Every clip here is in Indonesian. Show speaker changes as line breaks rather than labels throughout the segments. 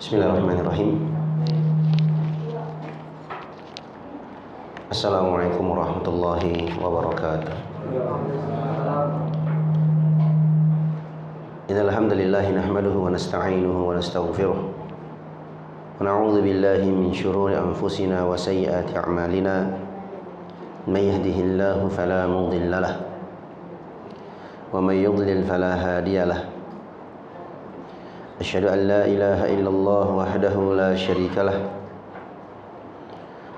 Bismillahirrahmanirrahim. Assalamualaikum warahmatullahi wabarakatuh. Innal hamdalillah nahmaduhu wa nasta'inuhu wa nastaghfiruh. Wa na'udzu billahi min shururi anfusina wa sayyiati a'malina. May yahdihillahu fala mudilla lahu wa may yudlil fala hadiya lahu. Asyhadu an la ilaha illallah wahdahu la syarika lah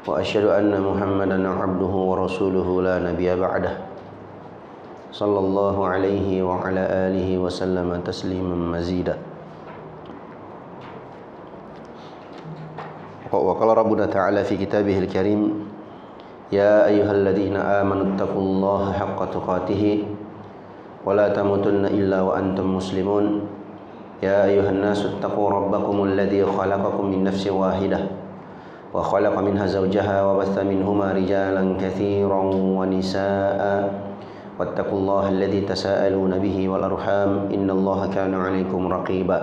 wa asyhadu anna Muhammadan abduhu wa rasuluhu la nabiyya ba'dah. Sallallahu alaihi wa ala alihi wa sallama tasliman mazida. Wa qala rabbuna ta'ala fi kitabihil karim, ya ayyuhalladzina amanu taqullaha haqqa tuqatih wa la tamutunna illa wa antum muslimun. يا أيها الناس اتقوا ربكم الذي خلقكم من نفس واحدة وخلق منها زوجها وبث منهما رجالا كثيرا ونساء واتقوا الله الذي تساءلون به والأرحام إن الله كان عليكم رقيبا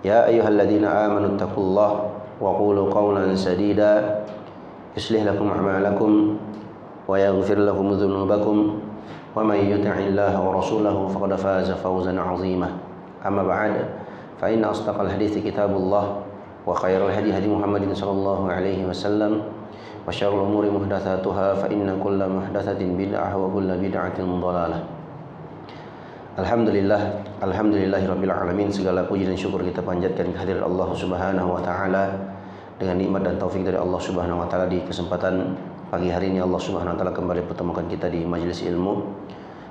يا أيها الذين آمنوا اتقوا الله وقولوا قولا سديدا يصلح لكم أعمالكم ويغفر لكم ذنوبكم ومن يطع الله ورسوله فقد فاز فوزا عظيما. Amma ba'd, fa inna asdaqal hadithi kitabullah wa khairal hadi hadi Muhammadin sallallahu alaihi wasallam wa syarrul umuri muhdatsatuha fa inna kulla muhdatsatin bid'ah wa kulla bid'atin dhalalah. Alhamdulillahirabbil alamin. Segala puji dan syukur kita panjatkan kehadirat Allah Subhanahu wa taala dengan nikmat dan taufik dari Allah Subhanahu wa taala. Di kesempatan pagi hari ini Allah Subhanahu wa taala kembali pertemukan kita di majelis ilmu.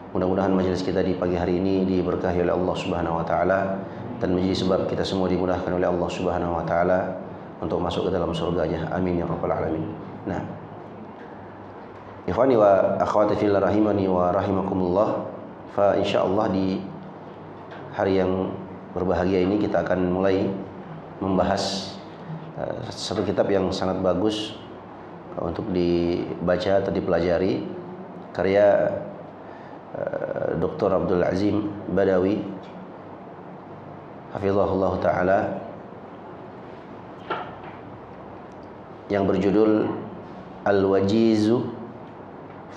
Mudah-mudahan majelis kita di pagi hari ini diberkahi oleh Allah Subhanahu wa taala dan menjadi sebab kita semua dimudahkan oleh Allah Subhanahu wa taala untuk masuk ke dalam surga-Nya. Amin ya rabbal alamin. Nah, ikhwani wa akhwati fillah rahimani wa rahimakumullah. Fa insyaallah di hari yang berbahagia ini kita akan mulai membahas satu kitab yang sangat bagus untuk dibaca atau dipelajari, karya Dr. Abdul Azim Badawi hafizahullah ta'ala, yang berjudul Al-Wajizu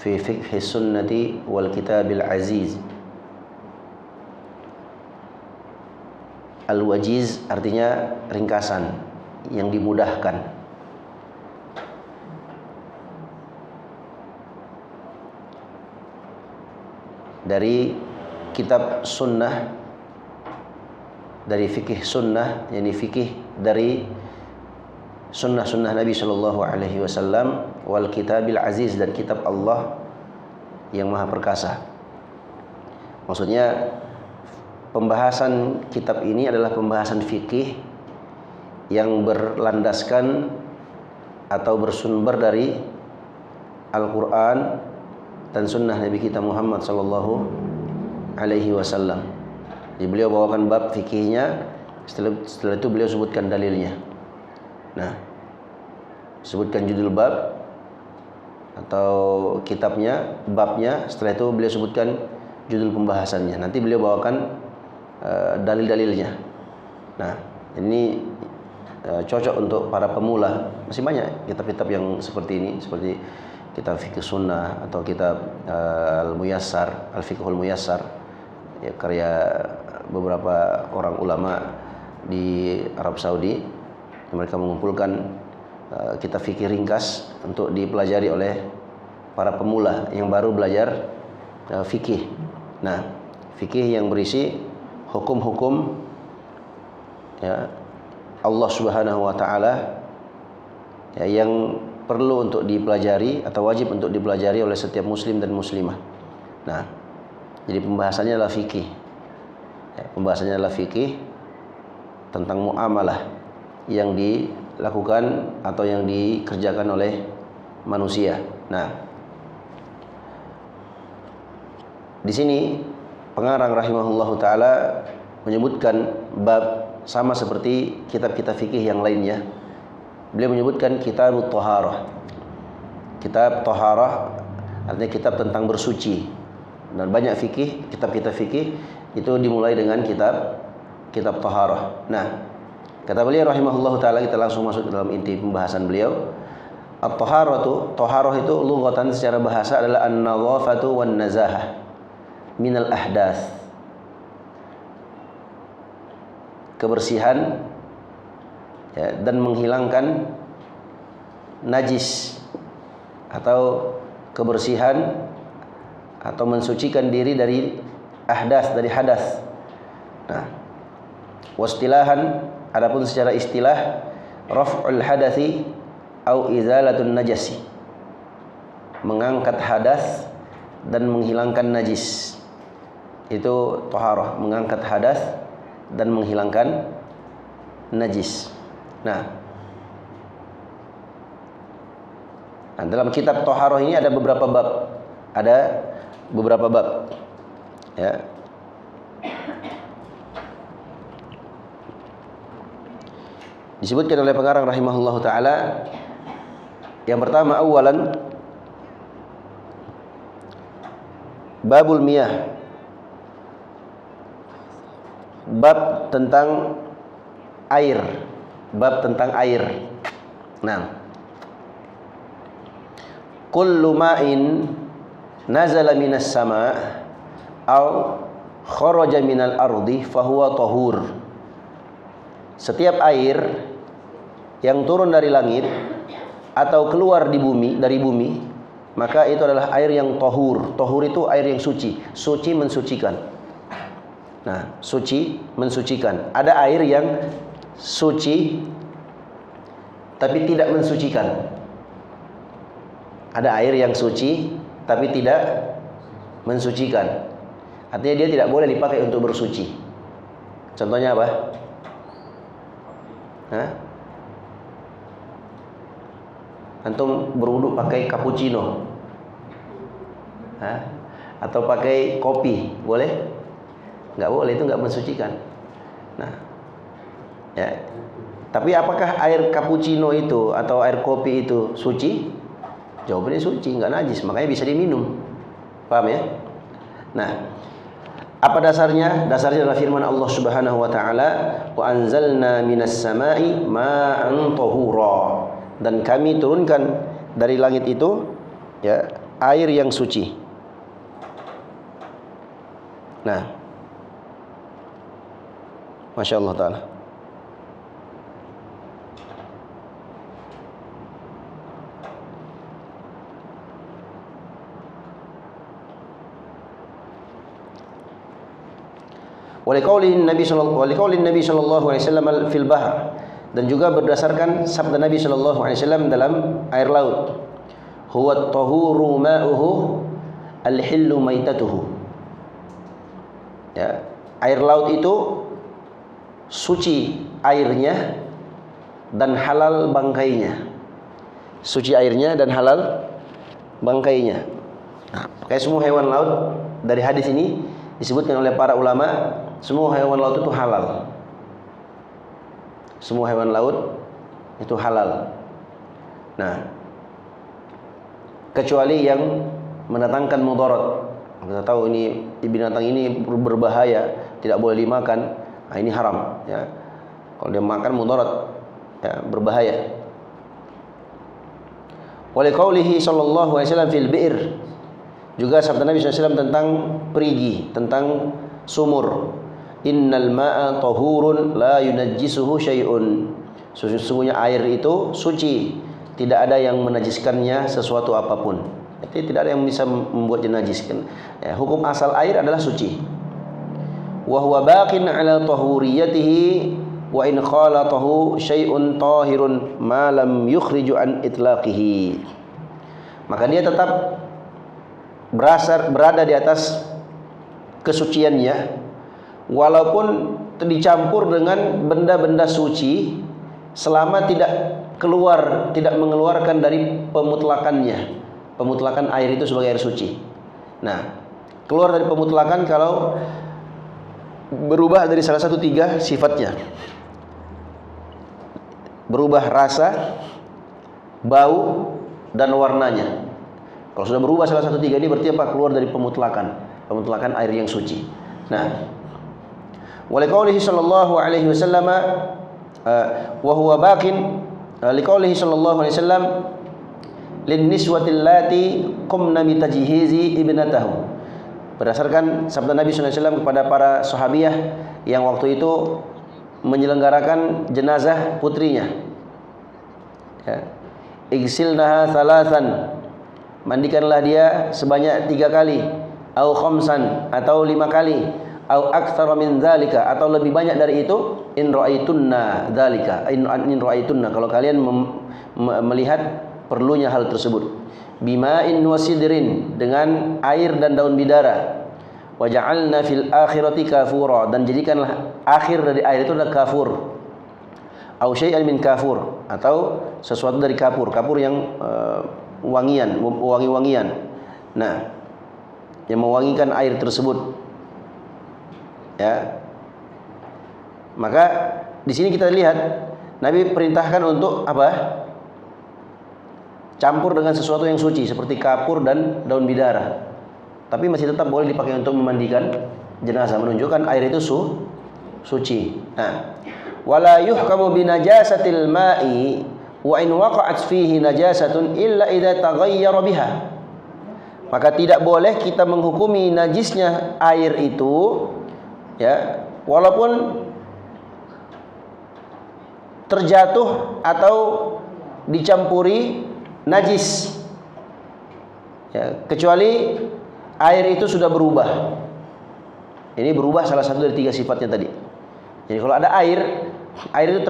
fi Fiqhi Sunnati wal Kitabil Aziz. Al-Wajiz artinya ringkasan, yang dimudahkan. Dari kitab sunnah, dari fikih sunnah, yakni fikih dari sunnah-sunnah Nabi Shallallahu Alaihi Wasallam, wal kitabil aziz, dan kitab Allah yang maha perkasa. Maksudnya pembahasan kitab ini adalah pembahasan fikih yang berlandaskan atau bersumber dari Al-Quran dan sunnah Nabi kita Muhammad sallallahu alaihi wasallam. Jadi beliau bawakan bab fikihnya, setelah itu beliau sebutkan dalilnya. Nah, sebutkan judul bab atau kitabnya, babnya, setelah itu beliau sebutkan judul pembahasannya. Nanti beliau bawakan dalil-dalilnya. Nah, ini cocok untuk para pemula. Masih banyak kitab-kitab yang seperti ini, seperti kitab fikih sunnah atau kitab Al-Muyassar, Al-Fiqhul Muyassar, ya, karya beberapa orang ulama di Arab Saudi. Mereka mengumpulkan kitab fikih ringkas untuk dipelajari oleh para pemula yang baru belajar fikih. Nah, fikih yang berisi hukum-hukum, ya, Allah Subhanahu wa taala, ya, yang perlu untuk dipelajari atau wajib untuk dipelajari oleh setiap muslim dan muslimah. Nah, jadi pembahasannya adalah fikih. Ya, pembahasannya adalah fikih tentang muamalah yang dilakukan atau yang dikerjakan oleh manusia. Nah, di sini pengarang rahimahullahu taala menyebutkan bab sama seperti kitab-kitab fikih yang lainnya. Beliau menyebutkan kitab Thaharah. Kitab Thaharah artinya kitab tentang bersuci. Dan banyak fikih, kitab-kitab fikih itu dimulai dengan kitab Thaharah. Nah, Kata beliau rahimahullahu taala, kita langsung masuk ke dalam inti pembahasan beliau. At-taharatu, taharah itu lughatan secara bahasa adalah an-nadhafatu wan nazahah minal ahdath. Kebersihan ya, dan menghilangkan najis, atau kebersihan atau mensucikan diri dari ahdas, dari hadas. Nah, wastilahan, adapun secara istilah, raf'ul hadathi au izalatun najasi, mengangkat hadas dan menghilangkan najis. Itu taharah, mengangkat hadas dan menghilangkan najis. Nah, dalam kitab taharah ini ada beberapa bab. Ya. Disebutkan oleh pengarang rahimahullahu taala, yang pertama, awalan babul miyah, bab tentang air, bab tentang air. Nah, kullu ma'in nazala minas sama' au kharaja minal ardi fahuwa tahur. Setiap air yang turun dari langit atau keluar dari bumi, maka itu adalah air yang tahur. Tahur itu air yang suci, suci mensucikan. Nah, suci mensucikan. Ada air yang suci tapi tidak mensucikan. Ada air yang suci tapi tidak mensucikan. Artinya dia tidak boleh dipakai untuk bersuci. Contohnya apa? Antum berwudu pakai cappuccino, atau pakai kopi, boleh? Nggak boleh, itu nggak mensucikan. Nah, ya. Tapi apakah air cappuccino itu atau air kopi itu suci? Jawabannya suci, nggak najis, makanya bisa diminum. Paham ya? Nah, apa dasarnya? Dasarnya adalah firman Allah Subhanahu wa taala, "Wa anzalna minas sama'i ma'an tahura." Dan kami turunkan dari langit itu ya air yang suci. Nah, Masya Allah ta'ala. Waliqaulin Nabi sallallahu alaihi wasallam fil bahr, dan juga berdasarkan sabda Nabi sallallahu alaihi wasallam dalam air laut, huwa at-tahuru ma'uhu al-hillu maitatuhu. Ya, air laut itu suci airnya dan halal bangkainya. Suci airnya dan halal bangkainya. Nah, kayak semua hewan laut, dari hadis ini disebutkan oleh para ulama, semua hewan laut itu halal. Semua hewan laut itu halal. Nah, kecuali yang mendatangkan mudarat. Kita tahu ini binatang ini berbahaya, tidak boleh dimakan. Nah, ini haram. Ya. Kalau dia makan mudarat, ya, berbahaya. Waliqaulihi sallallahu alaihi wasallam fil bi'r, juga sabda Nabi SAW tentang perigi, tentang sumur. Innal ma'a tahurun la yunajjisuhu syai'un. Sesungguhnya air itu suci, tidak ada yang menajiskannya sesuatu apapun. Jadi tidak ada yang bisa membuatnya najis. Ya, hukum asal air adalah suci. Wa huwa baqin 'ala tahuriyatihi wa in khalatahu syai'un tahirun ma lam yukhriju an itlaqihi. Maka dia tetap berada di atas kesuciannya, walaupun dicampur dengan benda-benda suci, selama tidak mengeluarkan dari pemutlakannya. Pemutlakan air itu sebagai air suci. Nah, keluar dari pemutlakan kalau berubah dari salah satu tiga sifatnya. Berubah rasa, bau, dan warnanya. Kalau sudah berubah salah satu tiga ini berarti apa? Keluar dari pemutlakan air yang suci. Nah, waliqaulihi sallallahu alaihi wasallam wa huwa baqin liqaulihi sallallahu alaihi wasallam lin niswatil lati qumna bi tajhizi ibnatahu. Berdasarkan sabda Nabi sallallahu alaihi wasallam kepada para sahabiah yang waktu itu menyelenggarakan jenazah putrinya. Ya. Igsilnaha thalathan, mandikanlah dia sebanyak 3 kali, au khamsan, atau 5 kali, au aktsara min dzalika, atau lebih banyak dari itu, in ra'aitunna dzalika, in ra'aitunna, kalau kalian melihat perlunya hal tersebut. Bima'in wasidrin, dengan air dan daun bidara. Waja'alna fil akhirati kafura, dan jadikanlah akhir dari air itu adalah kafur. Au syai'an min kafur, atau sesuatu dari kafur. Kafur yang wangi-wangian. Nah, yang mewangikan air tersebut. Ya. Maka di sini kita lihat Nabi perintahkan untuk apa? Campur dengan sesuatu yang suci seperti kapur dan daun bidara. Tapi masih tetap boleh dipakai untuk memandikan jenazah, menunjukkan air itu suci. Nah, wala yuhkamu binajasatil ma'i wa in waqa'at fihi najasatun illa idza taghayyara biha. Maka tidak boleh kita menghukumi najisnya air itu, ya, walaupun terjatuh atau dicampuri najis, ya, kecuali air itu sudah berubah. Ini berubah salah satu dari 3 sifatnya tadi. Jadi kalau ada air itu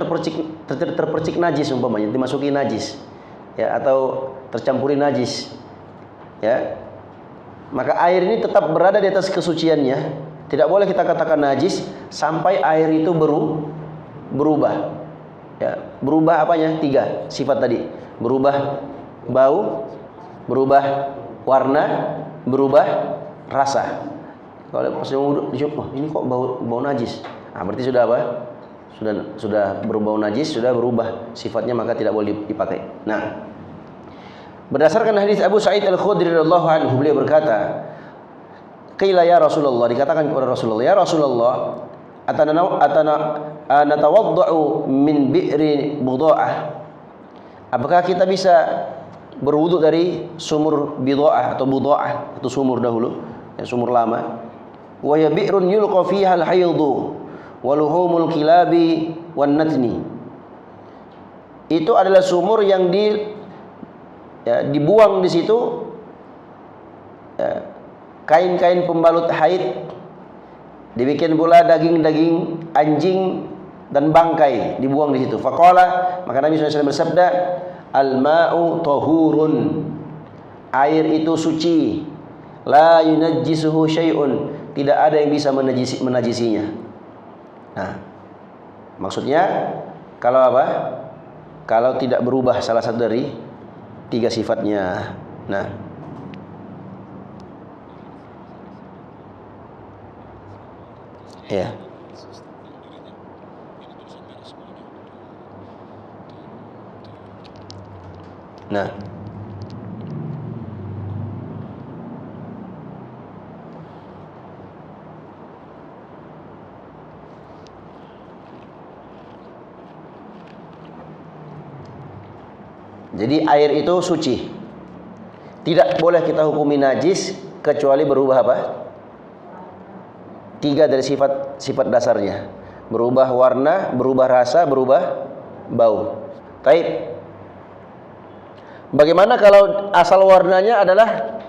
terpercik najis umpamanya, dimasuki najis, ya, atau tercampuri najis, ya, maka air ini tetap berada di atas kesuciannya. Tidak boleh kita katakan najis sampai air itu berubah. Ya, berubah apanya? 3 sifat tadi. Berubah bau, berubah warna, berubah rasa. Kalau pas wudhu dicium, oh ini kok bau najis. Nah, berarti sudah apa? Sudah berbau najis, sudah berubah sifatnya, maka tidak boleh dipakai. Nah, berdasarkan hadis Abu Sa'id Al-Khudri radhiyallahu anhu, beliau berkata, "Qila ya Rasulullah," dikatakan kepada Rasulullah, "Ya Rasulullah, natawadda'u min bi'ri budha'ah." Apakah kita bisa berwudu dari sumur bidha'ah atau budha'ah, atau sumur dahulu, ya, sumur lama. Wa ya bi'run yulqa fiha al-haydhu wa luhumul kilabi wan natni. Itu adalah sumur yang dibuang di situ, ya, kain-kain pembalut haid, dibikin pula daging-daging anjing dan bangkai dibuang di situ. Faqala, maka Nabi SAW bersabda, al-ma'u tahurun, air itu suci, la yunajjisuhu syai'un, tidak ada yang bisa menajisinya. Nah, maksudnya kalau apa? Kalau tidak berubah salah satu dari 3 sifatnya. Nah, ya. Nah, jadi air itu suci. Tidak boleh kita hukumi najis kecuali berubah apa? 3 dari sifat dasarnya. Berubah warna, berubah rasa, berubah bau. Taib. Bagaimana kalau asal warnanya adalah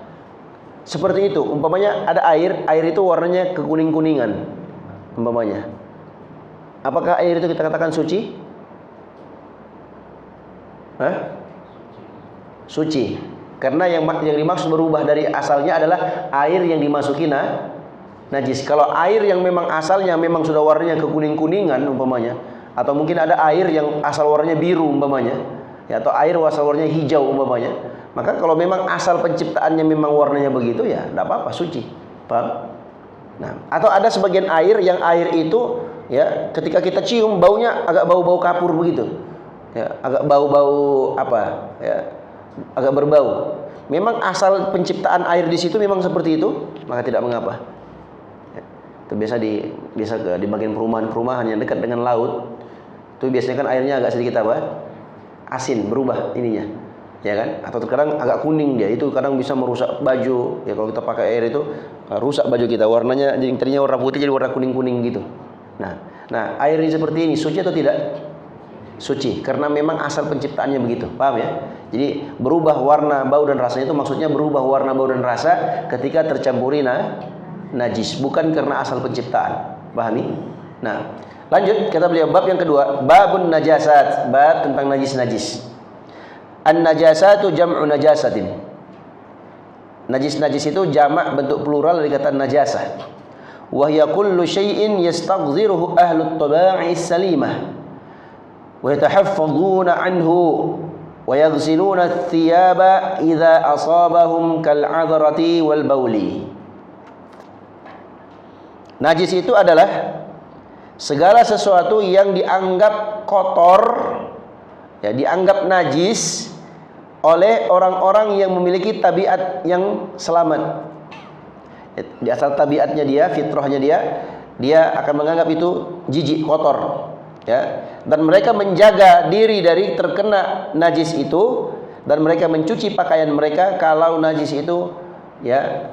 seperti itu? Umpamanya ada air itu warnanya kekuning-kuningan, umpamanya. Apakah air itu kita katakan suci? Hah? Suci. Karena yang dimaksud berubah dari asalnya adalah air yang dimasuki najis. Kalau air yang memang asalnya memang sudah warnanya kekuning-kuningan umpamanya, atau mungkin ada air yang asal warnanya biru umpamanya, ya, atau air asal warnanya hijau umpamanya, maka kalau memang asal penciptaannya memang warnanya begitu, ya tidak apa-apa, suci. Paham? Nah, atau ada sebagian air yang air itu, ya, ketika kita cium baunya agak bau-bau kapur begitu, ya, agak bau-bau apa, ya, agak berbau. Memang asal penciptaan air di situ memang seperti itu, maka tidak mengapa. Ya, itu biasa di bagian perumahan yang dekat dengan laut, Itu biasanya kan airnya agak sedikit apa? Asin, berubah ininya. Ya kan? Atau terkadang agak kuning dia. Itu kadang bisa merusak baju. Ya kalau kita pakai air itu rusak baju kita. Warnanya jadi tadinya warna putih jadi warna kuning-kuning gitu. Nah, air ini seperti ini suci atau tidak? Suci, karena memang asal penciptaannya begitu. Paham ya? Jadi berubah warna, bau dan rasanya itu maksudnya berubah warna, bau dan rasa ketika tercampuri najis, bukan karena asal penciptaan. Pahami? Nah, lanjut kita beliau bab yang kedua, babun najasat, bab tentang najis-najis. An-najasatu jam'u najasatin. Najis-najis itu jamak bentuk plural dari kata najasah. Wa hiya kullu syai'in yastaghziruhu ahlut taba'i salimah wa yatahaffazuna anhu wa yaghsiluna ath-thiyaba idza asabahum kal'adrati wal bauli. Najis itu adalah segala sesuatu yang dianggap kotor, ya, dianggap najis oleh orang-orang yang memiliki tabiat yang selamat. Di asal tabiatnya dia, fitrahnya dia akan menganggap itu jijik, kotor, ya. Dan mereka menjaga diri dari terkena najis itu, dan mereka mencuci pakaian mereka kalau najis itu ya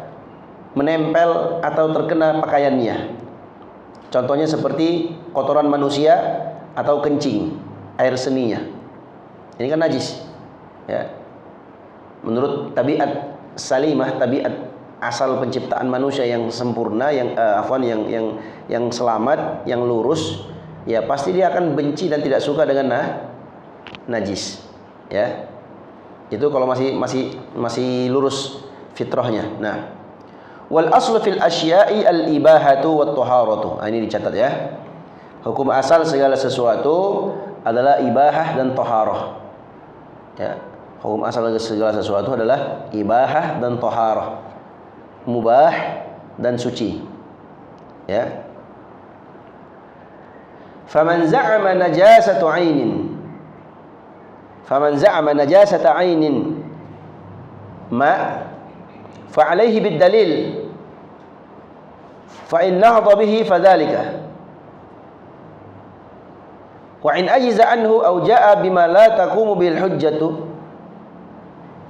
menempel atau terkena pakaiannya. Contohnya seperti kotoran manusia atau kencing, air seninya. Ini kan najis, ya. Menurut tabiat salimah, tabiat asal penciptaan manusia yang sempurna, yang yang selamat, yang lurus, ya pasti dia akan benci dan tidak suka dengan najis, ya. Itu kalau masih lurus fitrahnya. Nah, wal aslu fil asya'i al ibahatu wat taharatu. Ini dicatat ya. Hukum asal segala sesuatu adalah ibahah dan taharah. Ya. Hukum asal segala sesuatu adalah ibahah dan taharah. Mubah dan suci, ya. Faman za'ama najasata 'ainin ma fa 'alaihi bid dalil fa in nahadha bihi fadhalika wa in ajiza anhu aw ja'a bima la taqumu bil hujjatu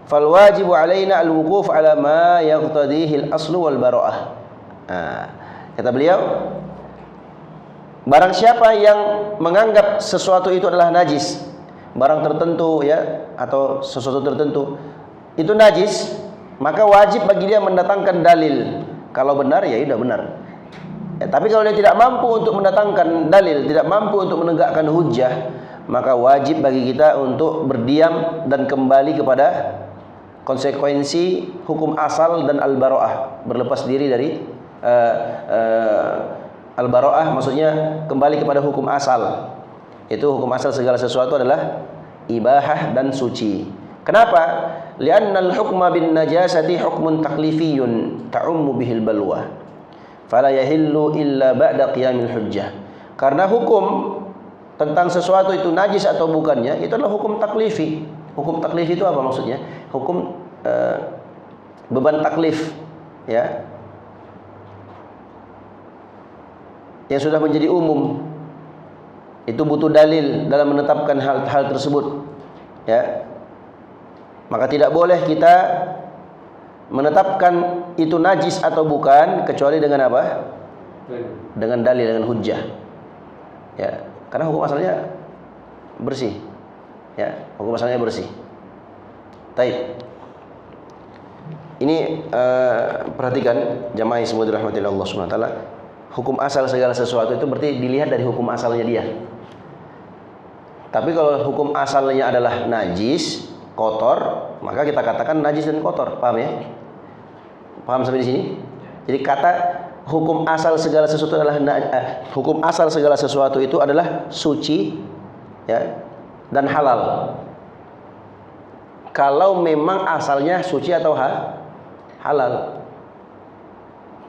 fal wajibu alaina al wuquf ala ma yaqtadihi al aslu wal bara'ah. Kata beliau, barang siapa yang menganggap sesuatu itu adalah najis, barang tertentu ya atau sesuatu tertentu itu najis, maka wajib bagi dia mendatangkan dalil. Kalau benar ya sudah benar. Tapi kalau dia tidak mampu untuk mendatangkan dalil, tidak mampu untuk menegakkan hujjah, maka wajib bagi kita untuk berdiam dan kembali kepada konsekuensi hukum asal dan al-bara'ah, berlepas diri dari al-bara'ah, maksudnya kembali kepada hukum asal. Itu hukum asal segala sesuatu adalah ibahah dan suci. Kenapa? Li'annal hukma bin najasati hukmun taklifiyun ta'ummu bihil balwa fala yahillu illa ba'da qiyamil hujjah. Karena hukum tentang sesuatu itu najis atau bukannya itu adalah hukum taklifi. Hukum taklif itu apa maksudnya? Hukum beban taklif, ya, yang sudah menjadi umum. Itu butuh dalil dalam menetapkan hal tersebut, ya. Maka tidak boleh kita menetapkan itu najis atau bukan kecuali dengan apa? Dengan dalil, dengan hujjah, ya. Karena hukum asalnya bersih. Ya, hukum asalnya bersih. Taib. Ini perhatikan jamaah semua dirahmati Allah Subhanahu wa taala. Hukum asal segala sesuatu itu berarti dilihat dari hukum asalnya dia. Tapi kalau hukum asalnya adalah najis, kotor, maka kita katakan najis dan kotor. Paham ya? Paham sampai di sini? Jadi kata hukum asal segala sesuatu adalah hukum asal segala sesuatu itu adalah suci, ya, dan halal. Kalau memang asalnya suci atau halal.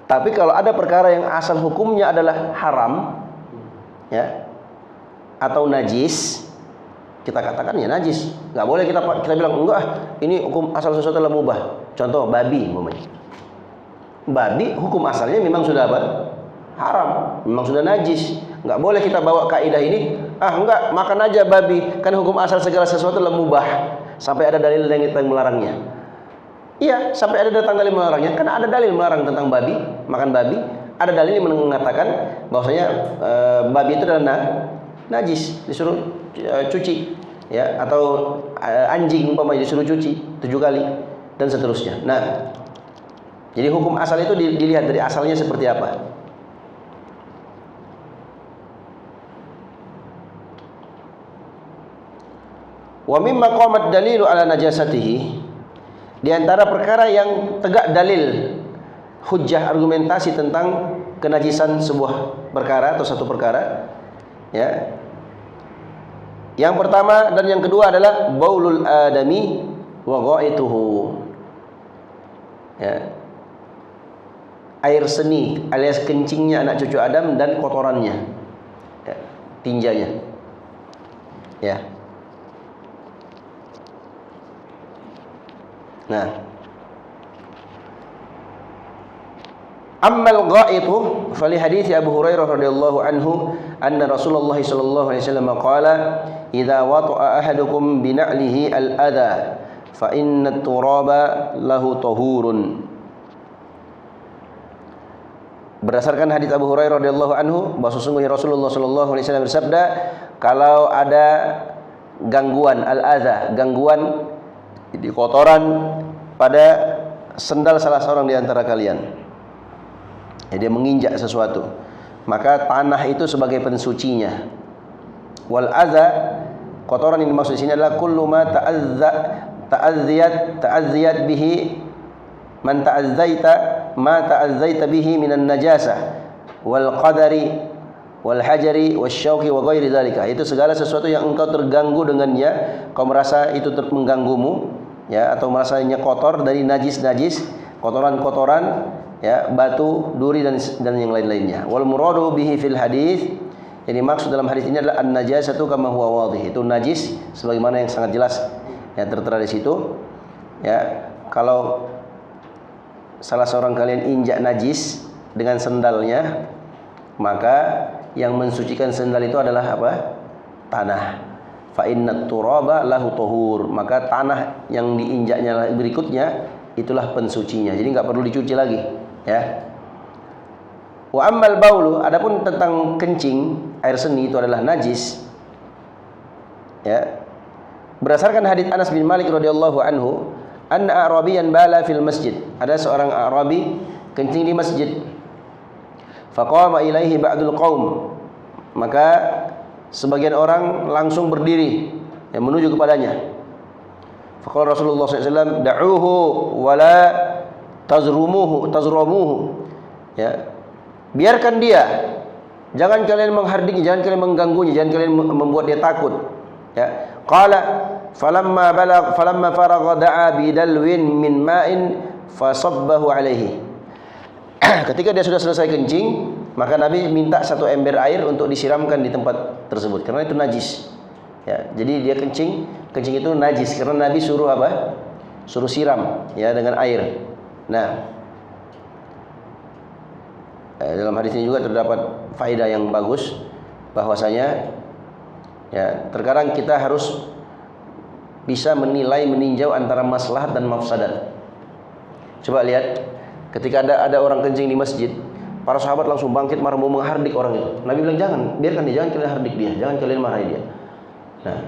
Tapi kalau ada perkara yang asal hukumnya adalah haram, ya, atau najis, kita katakan ya najis. Nggak boleh kita bilang enggak, ini hukum asal sesuatu adalah mubah. Contoh babi umpamanya. Babi hukum asalnya memang sudah apa? Haram, memang sudah najis. Nggak boleh kita bawa kaidah ini, Ah enggak, makan aja babi. Kan hukum asal segala sesuatu adalah mubah sampai ada dalil yang melarangnya. Iya, sampai ada datang dalil melarangnya. Karena ada dalil melarang tentang babi, makan babi. Ada dalil yang mengatakan bahwasanya babi itu adalah najis, disuruh cuci, ya, atau anjing umpamanya disuruh cuci 7 kali dan seterusnya. Nah, jadi hukum asal itu dilihat dari asalnya seperti apa. Wa mimma qamat dalilu ala najasatihi, di antara perkara yang tegak dalil hujjah argumentasi tentang kenajisan sebuah perkara atau satu perkara, ya. Yang pertama dan yang kedua adalah baulul adami wa ghaituhu. Ya. Air seni alias kencingnya anak cucu Adam dan kotorannya. Ya, tinjanya. Ya. Nah, ammal ghaitu fali hadits Abu Hurairah radhiyallahu anhu anna Rasulullah sallallahu alaihi wasallam qala idza wata'a ahadukum bi na'lihi al-adha fa inna at-turaba lahu tahurun. Berdasarkan hadits Abu Hurairah radhiyallahu anhu bahwa sesungguhnya Rasulullah sallallahu alaihi wasallam bersabda, kalau ada gangguan al-adha, gangguan di kotoran pada sendal salah seorang di antara kalian, ya, dia menginjak sesuatu, maka tanah itu sebagai pensucinya. Wal adza, kotoran yang dimaksud di sini adalah kullu ma ta'azziyat bihi man ta'azzaita bihi minan najasah wal qadari wal hajari wasyauqi wa ghairi dzalika. Itu segala sesuatu yang engkau terganggu dengannya, kau merasa itu mengganggumu, ya, atau merasanya kotor dari najis-najis, kotoran-kotoran, ya, batu, duri dan yang lain-lainnya. Wal muradu bihi fil hadis, yang dimaksud dalam hadis ini adalah an-najasatu kama huwa wadhih. Itu najis sebagaimana yang sangat jelas, ya, tertera di situ. Ya, kalau salah seorang kalian injak najis dengan sendalnya, maka yang mensucikan sendal itu adalah apa? Tanah. Fa innat turaba lahu tahur, maka tanah yang diinjaknya berikutnya itulah pensucinya. Jadi enggak perlu dicuci lagi, ya. Wa ammal baulu, adapun tentang kencing, air seni itu adalah najis, ya. Berdasarkan hadits Anas bin Malik radhiyallahu anhu, anna a'rabiyan bala fil masjid. Ada seorang Arabi kencing di masjid. Faqama ilaihi ba'dul qaum, maka sebagian orang langsung berdiri, yang menuju kepadanya. Faqala Rasulullah SAW, da'uhu wala tazrumuhu, ya, biarkan dia, jangan kalian menghardiknya, jangan kalian mengganggunya, jangan kalian membuat dia takut, ya. Qala falamma faragha da'a bidalwin min ma'in fasabbahu alaihi. Ketika dia sudah selesai kencing, maka Nabi minta 1 ember air untuk disiramkan di tempat tersebut karena itu najis. Ya, jadi dia kencing itu najis karena Nabi suruh apa? Suruh siram, ya, dengan air. Nah, dalam hadis ini juga terdapat faedah yang bagus bahwasanya, ya, terkadang kita harus bisa menilai, meninjau antara maslahat dan mafsadat. Coba lihat, ketika ada orang kencing di masjid, para sahabat langsung bangkit marah mau menghardik orang itu. Nabi bilang jangan, biarkan dia, jangan kalian hardik dia, jangan kalian marahi dia. Nah,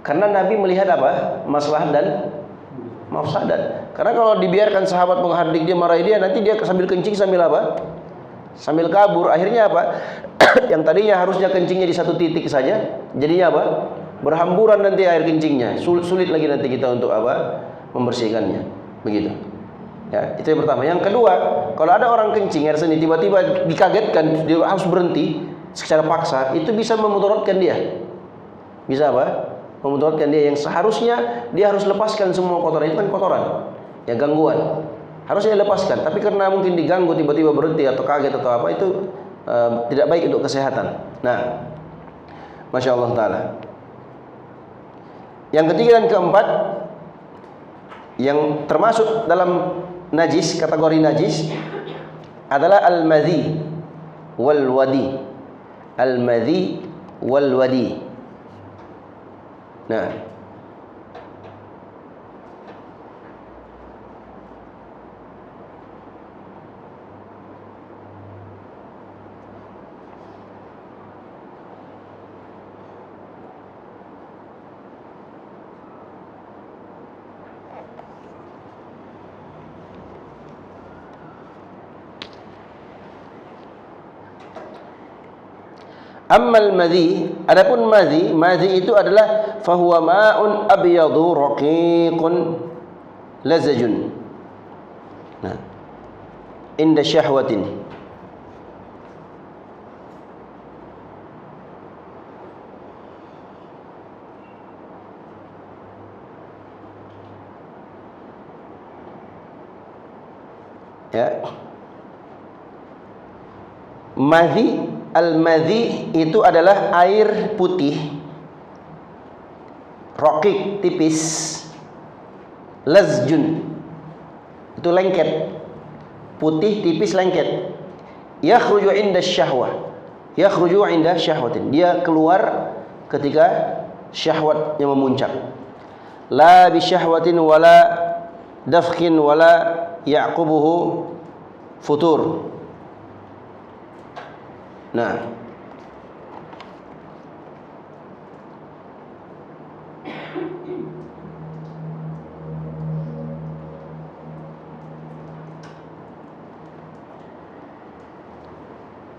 karena Nabi melihat apa? Maslahat dan mafsadat. Karena kalau dibiarkan sahabat menghardik dia, marahi dia, nanti dia sambil kencing sambil apa? Sambil kabur. Akhirnya apa? Yang tadinya harusnya kencingnya di satu titik saja, jadinya apa? Berhamburan nanti air kencingnya. Sulit lagi nanti kita untuk apa? Membersihkannya. Begitu. Ya, itu yang pertama. Yang kedua, kalau ada orang kencing air seni tiba-tiba dikagetkan, dia harus berhenti secara paksa, itu bisa memudaratkan dia. Bisa apa? Memudaratkan dia, yang seharusnya dia harus lepaskan semua kotoran. Itu kan kotoran, ya, gangguan. Harusnya dia lepaskan, tapi karena mungkin diganggu tiba-tiba berhenti atau kaget atau apa, itu tidak baik untuk kesehatan. Nah, Masya Allah Ta'ala. Yang ketiga dan keempat, yang termasuk dalam najis, kategori najis adalah al-madhi wal wadi. Al-madhi wal wadi. Nah, ammal madhi, adapun madhi itu adalah fahuwa ma'un abyadu raqiqun lazajun. Nah, inda syahwatin. Ya. Madhi, al-madhi itu adalah air putih raqiq, tipis, lazjun itu lengket, putih tipis lengket, yakhruju inda syahwah, yakhruju inda syahwatin, dia keluar ketika syahwatnya memuncak, la bi syahwatin wala dafkin wala ya'qubuhu futur. Nah,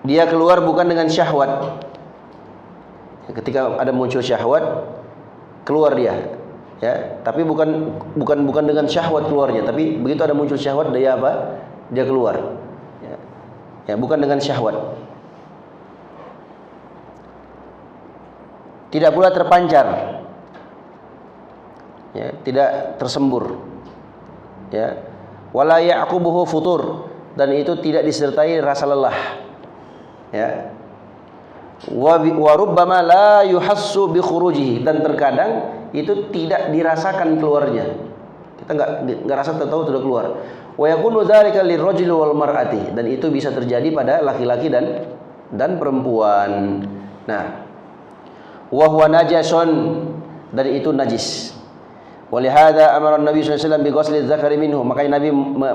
dia keluar bukan dengan syahwat. Ketika ada muncul syahwat, keluar dia. Ya, tapi bukan dengan syahwat keluarnya, tapi begitu ada muncul syahwat dia apa? Dia keluar. Ya, bukan dengan syahwat. Tidak pula terpancar, ya, tidak tersembur, ya, wala ya'qubuhu futur, dan itu tidak disertai rasa lelah, ya, wa rubbama la yuhassu bi khurujihi, dan terkadang itu tidak dirasakan keluarnya, kita nggak rasa, tahu sudah keluar. Wa yakunu dzalika lirrajuli wal mar'ati, dan itu bisa terjadi pada laki-laki dan perempuan. Nah, wa huwa najasun, dan itu najis. Walihada amara Nabi sallallahu alaihi wasallam bi ghusli dzakari minhu, makanya Nabi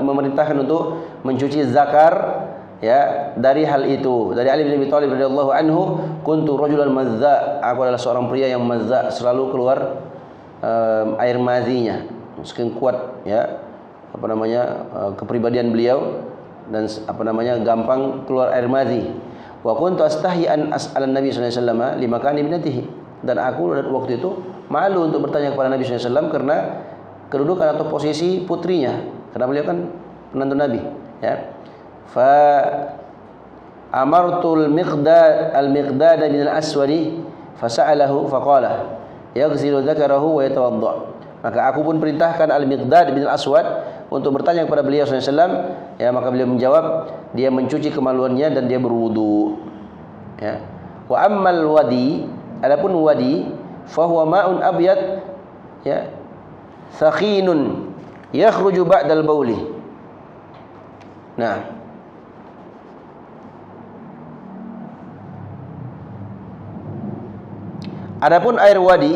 memerintahkan untuk mencuci zakar, ya, dari hal itu. Dari Ali bin Abi Thalib radhiyallahu anhu, kuntu rajulan mazza, aku adalah seorang pria yang mazza, selalu keluar air madhinya, saking kuat, ya, apa namanya, kepribadian beliau, dan apa namanya, gampang keluar air madhi. Wa kuntu astahi an as'alan Nabi sallallahu alaihi wasallam lima kana ibnatihi, dan aku waktu itu malu untuk bertanya kepada Nabi sallallahu alaihi wasallam karena kedudukan atau posisi putrinya, karena beliau kan menantu Nabi, ya. Fa amartu al-miqdad bin al-aswadi fasa'alahu faqala yaghsilu dzakarahu wa yatawadda. Maka aku pun perintahkan al-miqdad bin al-aswad untuk bertanya kepada beliau sallallahu alaihi wasallam, ya, maka beliau menjawab, dia mencuci kemaluannya dan dia berwudu, ya. Wa ammal wadi, adapun wadi, fa huwa ma'un abyad, ya, sakhinun yakhruju ba'dal bauli. Nah, adapun air wadi,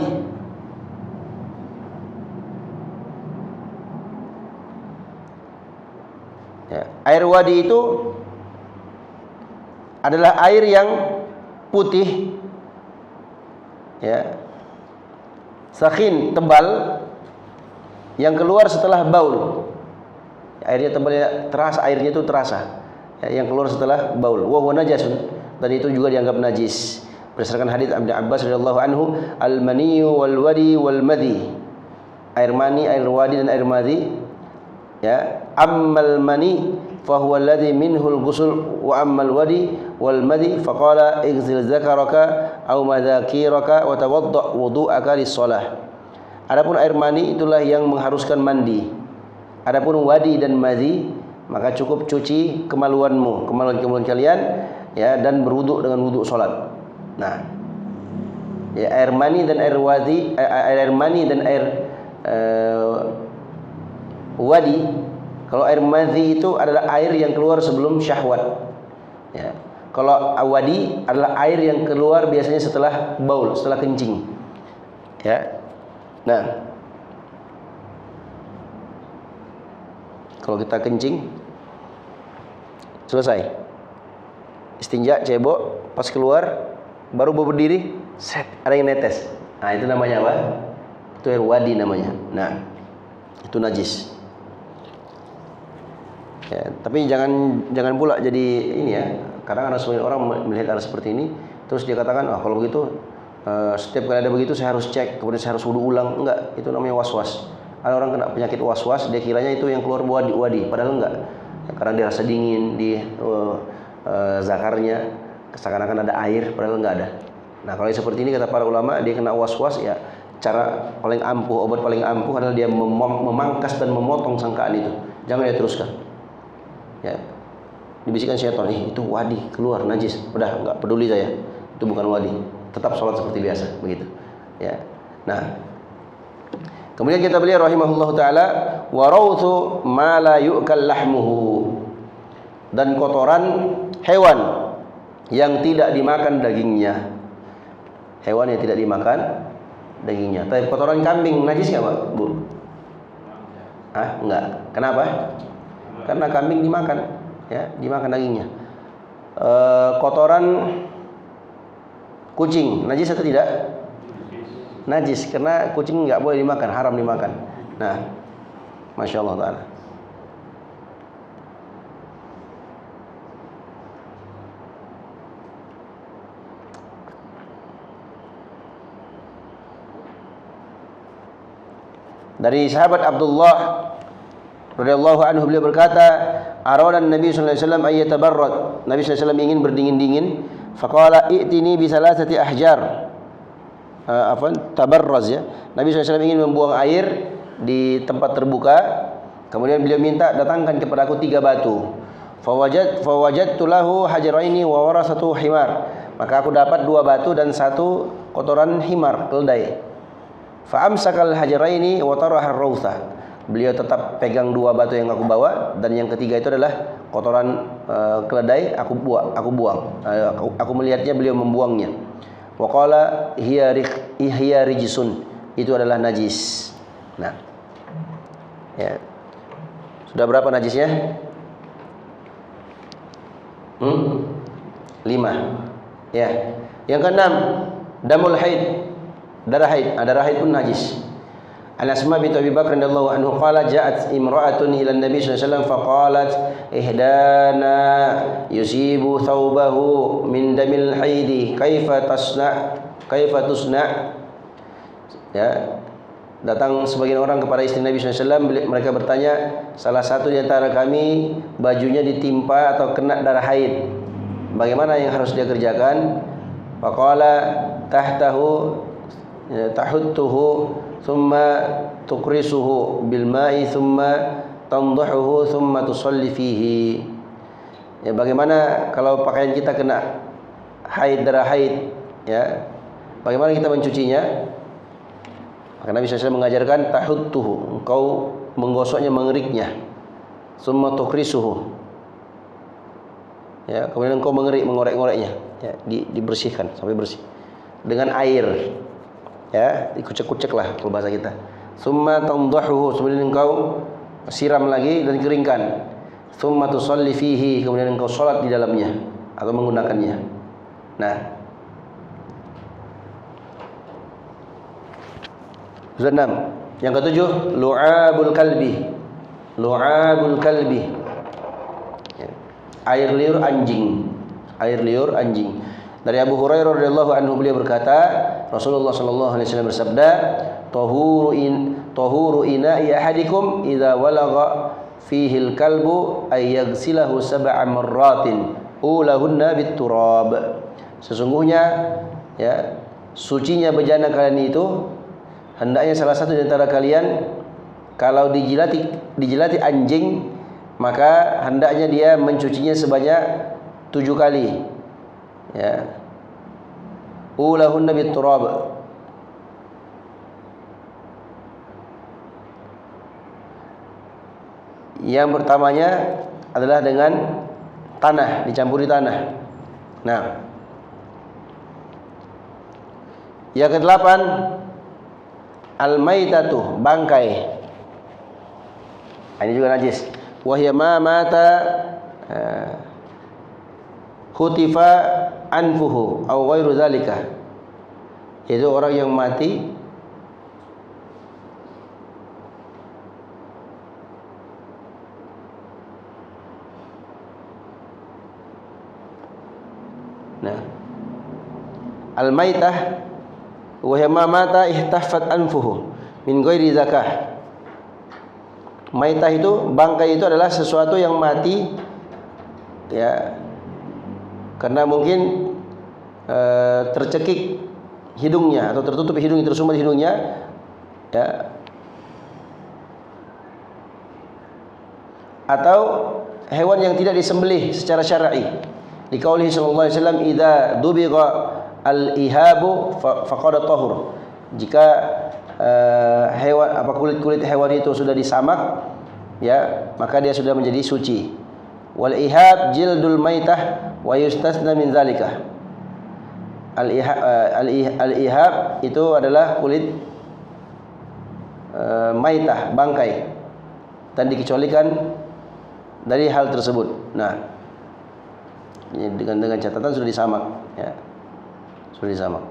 ya, air wadi itu adalah air yang putih, ya, sakhin, tebal, yang keluar setelah baul. Airnya tebalnya terasa, airnya itu terasa, ya, yang keluar setelah baul. Wa huwa najasun, dan itu juga dianggap najis. Berdasarkan hadits Ibnu Abbas radhiyallahu anhu, al-maniyyu wal wadi wal madhi, air mani, air wadi dan air madhi, ya. Ammal mani fa huwa alladhi minhu al-ghusl, wa ammal wadi wal madhi faqala ighsil zakaraka aw madhakiraka wa tawadda wudu'aka lis-shalah. Adapun air mani itulah yang mengharuskan mandi. Adapun wadi dan madhi, maka cukup cuci kemaluanmu, kemaluan kalian, ya, dan berwudu dengan wudu salat. Nah, ya, air mani dan air wadi, air mani dan air wadi. Kalau air madhi itu adalah air yang keluar sebelum syahwat, ya. Kalau wadi adalah air yang keluar biasanya setelah baul, setelah kencing, ya. Nah, kalau kita kencing selesai, istinja, cebok, pas keluar baru berdiri, set, ada yang netes. Nah, itu namanya apa? Itu air wadi namanya. Nah, itu najis. Ya, tapi jangan pula jadi ini ya. Kadang ada sebagian orang melihat ada seperti ini, terus dia katakan, kalau begitu setiap kali ada begitu saya harus cek, kemudian saya harus wudu ulang. Enggak, itu namanya was-was. Ada orang kena penyakit was-was, dia kiranya itu yang keluar wadi, padahal enggak. Ya, karena dia rasa dingin di zakarnya, seakan-akan ada air, padahal enggak ada. Nah, kalau seperti ini kata para ulama, dia kena was-was, ya cara paling ampuh, obat paling ampuh adalah dia memangkas dan memotong sangkaan itu. Jangan dia teruskan. Ya, dibisikkan syaitan, itu wadi keluar najis. Udah, enggak peduli saya, itu bukan wadi. Tetap sholat seperti biasa, begitu. Ya. Nah, kemudian kita beliau rahimahullah taala, wa rauthu ma la yu'kal lahmuhu, dan kotoran hewan yang tidak dimakan dagingnya. Hewan yang tidak dimakan dagingnya. Tapi kotoran kambing najis enggak, Pak? Bu? Enggak. Kenapa? Karena kambing dimakan, ya, dimakan dagingnya. Kotoran kucing najis atau tidak? Najis, karena kucing nggak boleh dimakan, haram dimakan. Nah, masya Allah taala. Dari sahabat Abdullah radhiyallahu anhu, beliau berkata, arada Nabi sallallahu alaihi wasallam ay yatabarrad. Nabi sallallahu alaihi wasallam ingin berdingin-dingin. Faqala i'tini bi salasati ahjar. Tabarraz, ya. Nabi SAW ingin membuang air di tempat terbuka. Kemudian beliau minta, datangkan kepada aku 3 batu. Fawajadtu lahu hajaraini wa warasatu himar. Maka aku dapat 2 batu dan 1 kotoran himar, keledai. Fa amsakal hajaraini wa taraha ar-rawtha. Beliau tetap pegang 2 batu yang aku bawa, dan yang ketiga itu adalah kotoran keledai. Aku buang. Aku melihatnya beliau membuangnya. Wa qala hiya rijsun. Itu adalah najis. Nah, ya. Sudah berapa najisnya? 5. Ya. Yang keenam, damul haid. Darah haid. Darah haid pun najis. An Asma binti Abi Bakr radhiyallahu anhu qala ja'at imra'atun ila an-nabi sallallahu alaihi wasallam faqalat ihdana yusibu thawbahu min damil haidi kaifa tusna. Ya, datang sebagian orang kepada istri Nabi sallallahu alaihi wasallam, mereka bertanya, salah satu di antara kami bajunya ditimpa atau kena darah haid, bagaimana yang harus dia kerjakan? Faqala tahuttuhu thumma tukrisuhu bil ma'i thumma tandahuhu thumma tusalli fihi. Ya, bagaimana kalau pakaian kita kena haid, darah haid, ya, bagaimana kita mencucinya? Maka Nabi SAW mengajarkan tahuttuhu, engkau menggosoknya, mengeriknya. Thumma tukrisuhu, ya, kemudian engkau mengorek-ngoreknya, ya, dibersihkan sampai bersih dengan air. Ya, dikucek-kucek lah kalau bahasa kita. Summa tandahuhu, kemudian engkau siram lagi dan keringkan. Summa tusalli fihi, kemudian engkau salat di dalamnya atau menggunakannya. Nah, ke-6. Yang ke-7, lu'abul kalbi. Lu'abul kalbi. Ya. Air liur anjing. Air liur anjing. Dari Abu Hurairah radhiyallahu anhu, beliau berkata, Rasulullah sallallahu alaihi wasallam bersabda, tahuru ina'i ahadikum idza walagha fihi al-kalbu ay yaghsilahu 7 marratin ulahunna bit-turab. Sesungguhnya, ya, sucinya bejana kalian itu, hendaknya salah satu di antara kalian kalau dijilati anjing, maka hendaknya dia mencucinya sebanyak 7 kali. Ya. Ulahunna bit-turab. Yang pertamanya adalah dengan tanah, dicampuri tanah. Nah, yang ke-8, Al-maitatu, bangkai. Ini juga najis. Wa hiya ma mata khutifa anfuhu aw ghairu zalika. Itu orang yang mati al-maitah wa hiya ma mata ihtaffat anfuhu min ghairi zakah. Maitah itu, bangkai itu adalah sesuatu yang mati ya karena mungkin tercekik hidungnya atau tertutup hidungnya, tersumbat hidungnya ya, atau hewan yang tidak disembelih secara syar'i. Di qaulih sallallahu alaihi wasallam, idza dubigha al-ihabu faqad tahur. Jika hewan kulit hewan itu sudah disamak ya, maka dia sudah menjadi suci. Wal ihab jildul maitah wa yustasna min zalika. Al-ihab itu adalah kulit maitah, bangkai, dan dikecualikan dari hal tersebut. Nah, dengan catatan sudah disamak ya. Sudah disamak.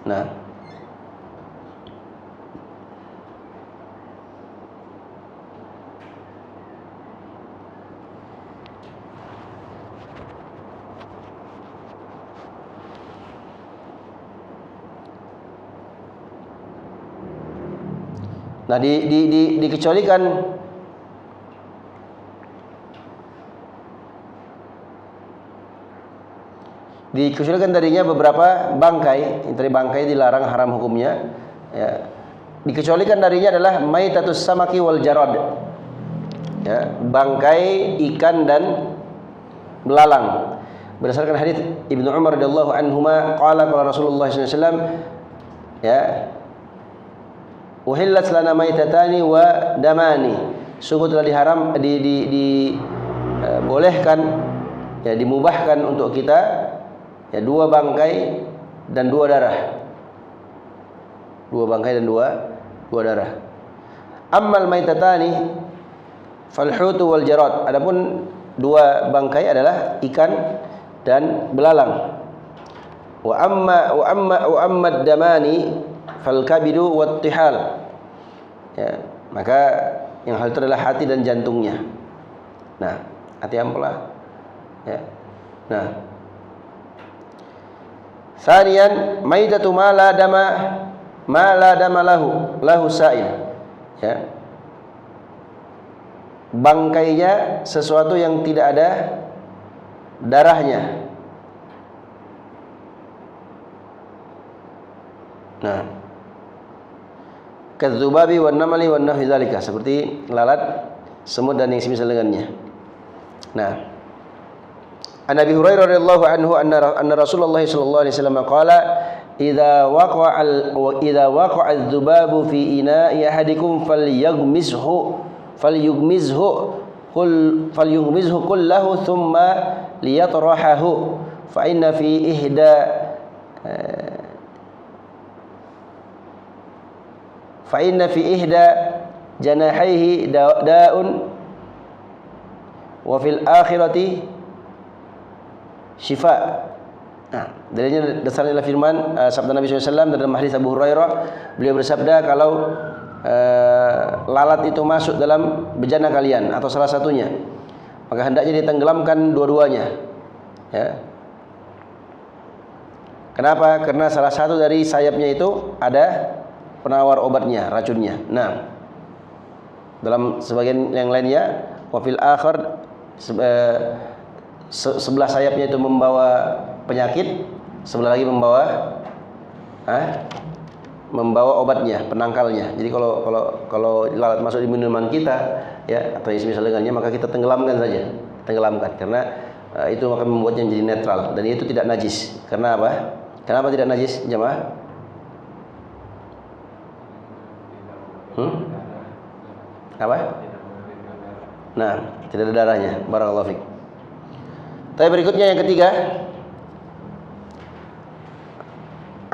Nah, dikecualikan darinya beberapa bangkai. Dari bangkai dilarang, haram hukumnya ya. Dikecualikan darinya adalah maitatus samaki wal jarad ya, bangkai ikan dan belalang. Berdasarkan hadis Ibnu Umar radhiyallahu anhuma, qala Rasulullah sallallahu alaihi wasallam ya, uhillat lana maitatani wa damani. Sungguh telah bolehkan ya, dimubahkan untuk kita ya, dua bangkai dan dua darah. Dua bangkai dan dua darah. Ammal maitatani fal hutu wal jarad. Adapun dua bangkai adalah ikan dan belalang. Wa amma damani fal kabidu wat tihal. Ya, maka yang hal itu adalah hati dan jantungnya. Nah, hati ampela. Ya. Nah, sarian maitatu ma la dama lahu sa'il. Ya. Bangkainya sesuatu yang tidak ada darahnya. Nah, kadzubabi wan namali wan nahwi dzalika, seperti lalat, semut dan yang semisal dengannya. Nah, An Abi Hurairah radhiyallahu anhu anna Rasulullah sallallahu alaihi wasallam qala idza waqa'a adz-dzubabu fi ina'i ahadikum falyughmizhu kullahu thumma liyatrahahu fa inna fi ihda janahaihi da'un wa fil akhirati syifa. Nah, dalilnya dasarnya adalah firman sabda Nabi SAW dalam hadis Abu Hurairah. Beliau bersabda, kalau lalat itu masuk dalam bejana kalian atau salah satunya, maka hendaknya ditenggelamkan dua-duanya. Ya. Kenapa? Karena salah satu dari sayapnya itu ada penawar obatnya, racunnya. Nah, dalam sebagian yang lainnya, wafil akhir, sebelah sayapnya itu membawa penyakit, sebelah lagi membawa obatnya, penangkalnya. Jadi kalau lalat masuk di minuman kita, ya, atau semisal dengannya, maka kita tenggelamkan saja, karena itu akan membuatnya menjadi netral dan itu tidak najis. Karena apa? Kenapa tidak najis, jemaah? Apa? Nah, tidak ada darahnya. Barakallahu fiik. Tapi berikutnya yang ketiga,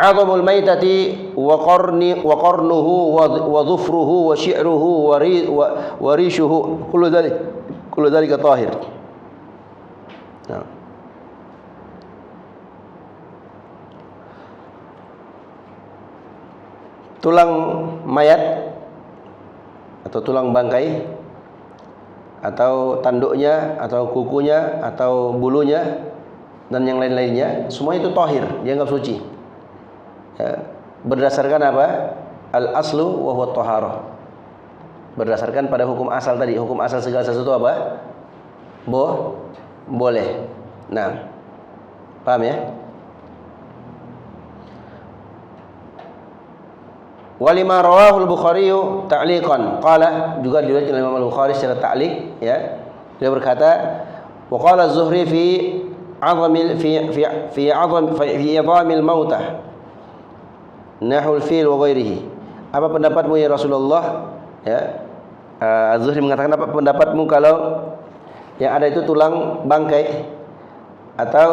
'azamul maitati wa qarnuhu wa dhufruhu wa syi'ruhu wa rishuhu kullu dzalika tahir. Nah. Tulang mayat atau tulang bangkai atau tanduknya atau kukunya atau bulunya dan yang lain-lainnya, semua itu tahir, dianggap suci. Ya, berdasarkan apa? Al-aslu wa huwa taharah. Berdasarkan pada hukum asal tadi. Hukum asal segala sesuatu apa? Boleh. Nah, paham ya? Walima rawahul Bukhari ta'liqan qala, juga diriwayatkan oleh Imam Al-Bukhari secara ta'liq, ya. Beliau berkata, wa qala Az-Zuhri fi 'azamil fi 'idhamil mautah nahul fil wa ghairihi. Apa pendapatmu ya Rasulullah? Ya. Az-Zuhri mengatakan, apa pendapatmu kalau yang ada itu tulang bangkai atau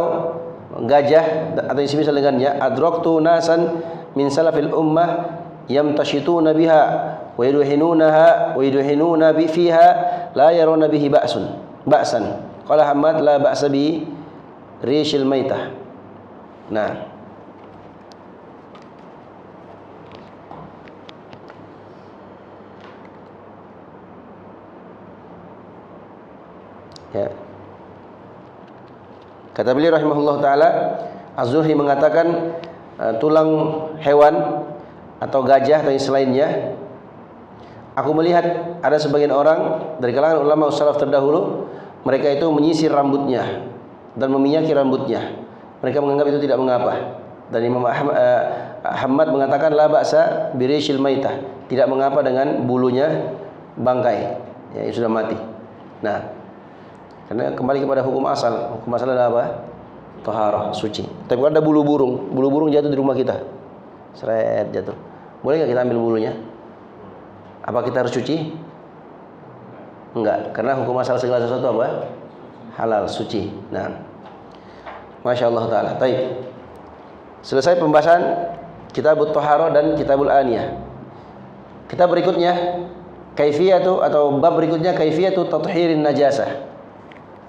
gajah atau yang semisal dengannya? Adraktu nasan min salafil ummah yamtashituna biha wa yudhinuna bi fiha la yaruna bihi ba'san. Qala Ahmad la ba'sa bi rishil maitah. Nah, ya. Kata beliau rahimahullah taala, Az-Zuhri mengatakan tulang hewan atau gajah atau yang selainnya, aku melihat ada sebagian orang dari kalangan ulama salaf terdahulu, mereka itu menyisir rambutnya dan meminyaki rambutnya. Mereka menganggap itu tidak mengapa. Dan Imam Ahmad mengatakan la ba'sa birishil maitah, tidak mengapa dengan bulunya bangkai yang sudah mati. Nah, karena kembali kepada hukum asal. Hukum asal adalah apa? Taharah, suci. Tapi kalau ada bulu burung jatuh di rumah kita, seret jatuh, boleh nggak kita ambil bulunya? Apa kita harus cuci? Enggak, karena hukum asal segala sesuatu apa? Halal, suci. Nah, Masya Allah Ta'ala. Baik, selesai pembahasan Kitabut Taharah dan Kitabul Aniyah. Kita berikutnya kaifiyatu, atau bab berikutnya kaifiyatu tathirin najasah.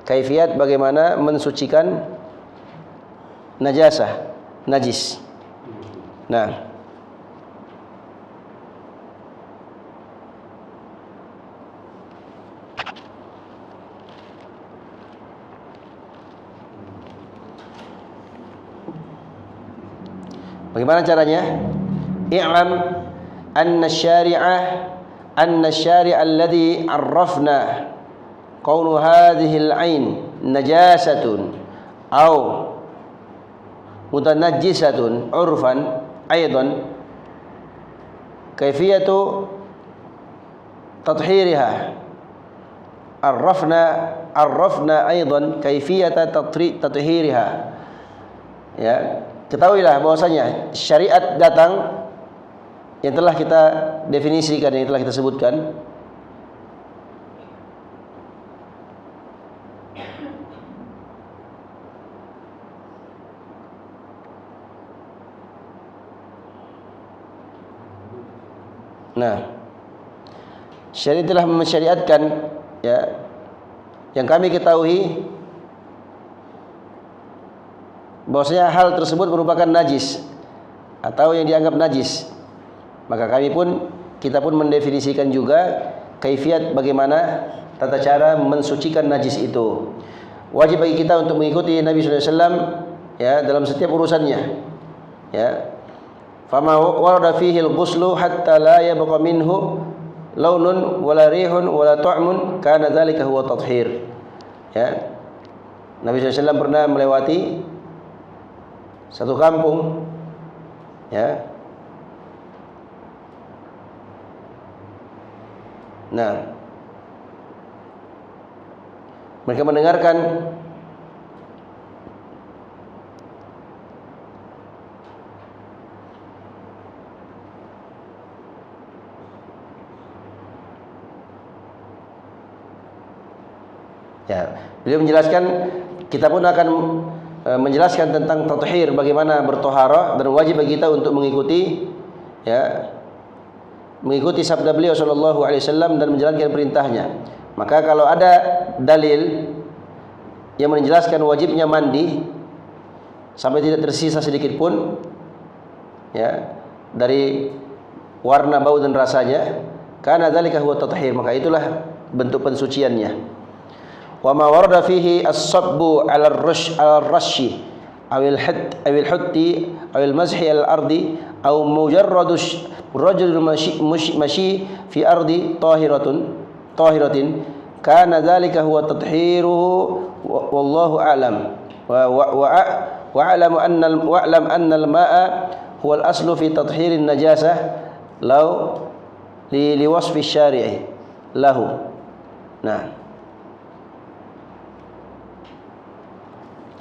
Kaifiyat bagaimana mensucikan najasah, najis. Nah, bagaimana caranya? I'lam anna syari'a alladhi arrafna qawnu hadhil ain najasatun aw mutanajjisatun urfan aidan kaifiyatu tathhiriha arrafna aidan kaifiyata tathhiriha. Ya, ketahuilah bahwasanya syariat datang yang telah kita definisikan, yang telah kita sebutkan. Nah, syariat telah mensyariatkan, ya, yang kami ketahui bahwasanya hal tersebut merupakan najis atau yang dianggap najis. Maka kita pun mendefinisikan juga kaifiat bagaimana tata cara mensucikan najis itu. Wajib bagi kita untuk mengikuti Nabi sallallahu alaihi wasallam, ya, dalam setiap urusannya. Ya. Fama warada fihi al-ghuslu hatta la yabqa minhu launun wala rihun wala ta'mun kana dzalika huwa tathhir. Ya. Nabi SAW pernah melewati satu kampung, ya. Nah, mereka mendengarkan ya, beliau menjelaskan kita pun akan menjelaskan tentang tathhir, bagaimana bertoharah, dan wajib bagi kita untuk mengikuti sabda beliau sallallahu alaihi wasallam dan menjalankan perintahnya. Maka kalau ada dalil yang menjelaskan wajibnya mandi sampai tidak tersisa sedikit pun dari warna, bau dan rasanya, kana dzalika huwa tathhir, maka itulah bentuk pensuciannya. Wa ma warada fihi as-sabbu 'ala ar-rashi awil hutti awil mazhi al-ardi aw mujarradu rajul mashi fi ardi tahiratin kana dzalika huwa tathhiruhu wallahu a'lam wa a'lam anna al-ma'a huwa al-aslu fi tathhirin najasah law li wasfi syari'i lahu. Nah,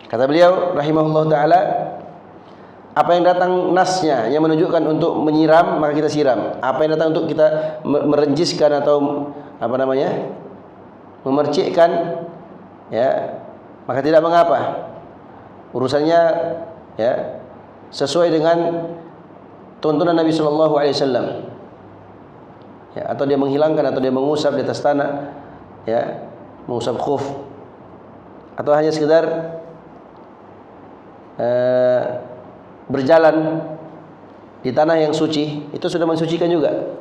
kata beliau rahimahullah ta'ala, apa yang datang nasnya yang menunjukkan untuk menyiram, maka kita siram. Apa yang datang untuk kita merenjiskan atau memercikkan, maka tidak mengapa. Urusannya sesuai dengan tuntunan Nabi sallallahu alaihi wasallam. Atau dia menghilangkan, atau dia mengusap di atas tanah, mengusap khuf, atau hanya sekedar berjalan di tanah yang suci, itu sudah mensucikan juga.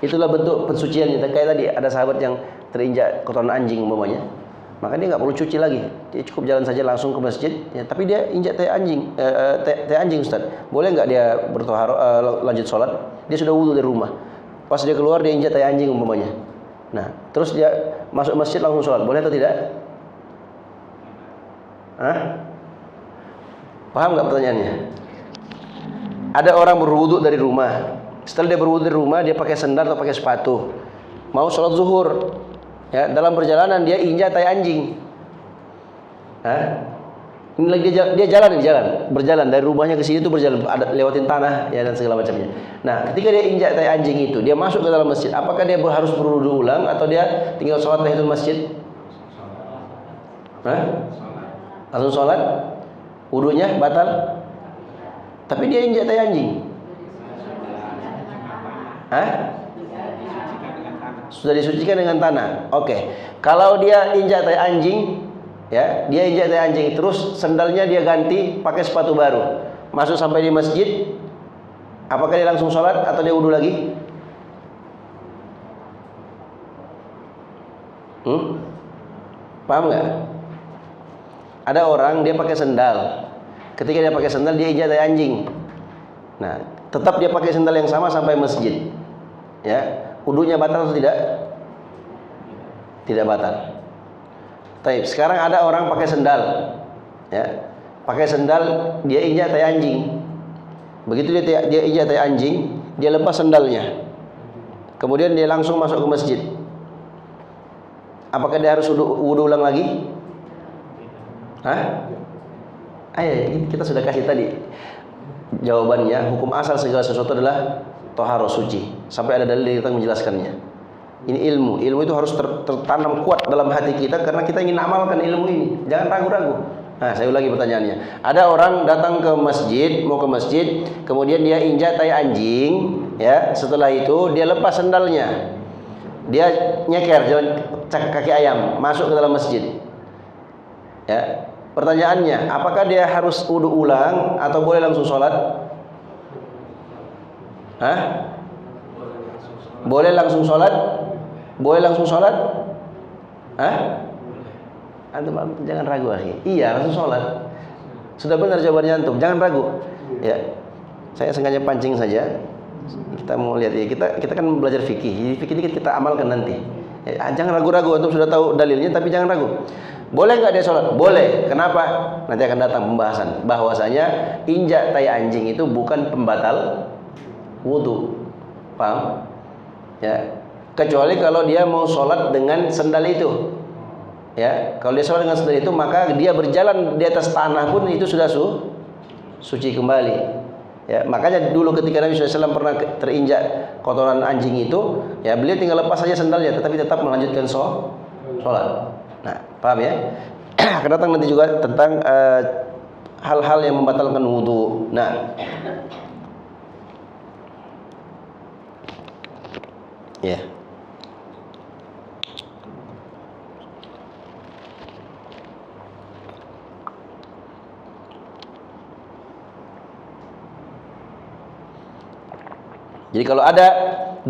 Itulah bentuk pensuciannya. Kayak tadi ada sahabat yang terinjak kotoran anjing umpamanya, maka dia nggak perlu cuci lagi, dia cukup jalan saja langsung ke masjid. Tapi dia injak tai anjing, Ustaz, boleh nggak dia lanjut sholat? Dia sudah wudu dari rumah, pas dia keluar dia injak tai anjing umpamanya. Nah, terus dia masuk masjid langsung sholat, boleh atau tidak? Paham nggak pertanyaannya? Ada orang berwudu dari rumah. Setelah dia berwudu dari rumah, dia pakai sandal atau pakai sepatu, mau sholat zuhur. Dalam perjalanan dia injak tai anjing. Ini lagi dia berjalan dari rumahnya ke sini itu berjalan, lewatin tanah dan segala macamnya. Nah, ketika dia injak tai anjing itu, dia masuk ke dalam masjid. Apakah dia harus berwudu ulang atau dia tinggal sholat tahiyatul masjid? Langsung sholat? Wudunya batal, tapi dia injak tai anjing. Sudah disucikan dengan tanah. Oke. Kalau dia injak tai anjing, dia injak tai anjing, terus sendalnya dia ganti pakai sepatu baru, masuk sampai di masjid, apakah dia langsung sholat atau dia wudu lagi? Paham nggak? Ada orang dia pakai sendal. Ketika dia pakai sendal dia injak tai anjing. Nah, tetap dia pakai sendal yang sama sampai masjid. Wudunya batal atau tidak? Tidak batal. Taib. Sekarang ada orang pakai sendal. Pakai sendal dia injak tai anjing. Begitu dia injak tai anjing, dia lepas sendalnya. Kemudian dia langsung masuk ke masjid. Apakah dia harus wudu ulang lagi? Kita sudah kasih tadi jawabannya. Hukum asal segala sesuatu adalah toharoh, suci, sampai ada dalil yang menjelaskannya. Ini ilmu itu harus tertanam kuat dalam hati kita karena kita ingin amalkan ilmu ini. Jangan ragu-ragu. Nah, saya ulangi pertanyaannya. Ada orang datang ke masjid, mau ke masjid, kemudian dia injak tai anjing, setelah itu dia lepas sendalnya, dia nyeker jalan kaki ayam masuk ke dalam masjid. Pertanyaannya, apakah dia harus wudu ulang atau boleh langsung sholat? Boleh langsung sholat? Boleh langsung sholat? Antum jangan ragu, akhi. Iya, langsung sholat. Sudah benar jawabannya antum, jangan ragu. Saya sengaja pancing saja. Kita mau lihat kita kan belajar fikih. Jadi fikih ini kita amalkan nanti. Jangan ragu-ragu, antum sudah tahu dalilnya tapi jangan ragu. Boleh nggak dia sholat? Boleh. Kenapa? Nanti akan datang pembahasan bahwasanya injak tai anjing itu bukan pembatal wudu. Paham? Kecuali kalau dia mau sholat dengan sendal itu. Kalau dia sholat dengan sendal itu, maka dia berjalan di atas tanah pun itu sudah suci kembali. Makanya dulu ketika Nabi SAW pernah terinjak kotoran anjing itu, beliau tinggal lepas saja sendalnya, tetapi tetap melanjutkan sholat. Nah, paham ya? Akan datang nanti juga tentang hal-hal yang membatalkan wudu. Nah, ya. Jadi kalau ada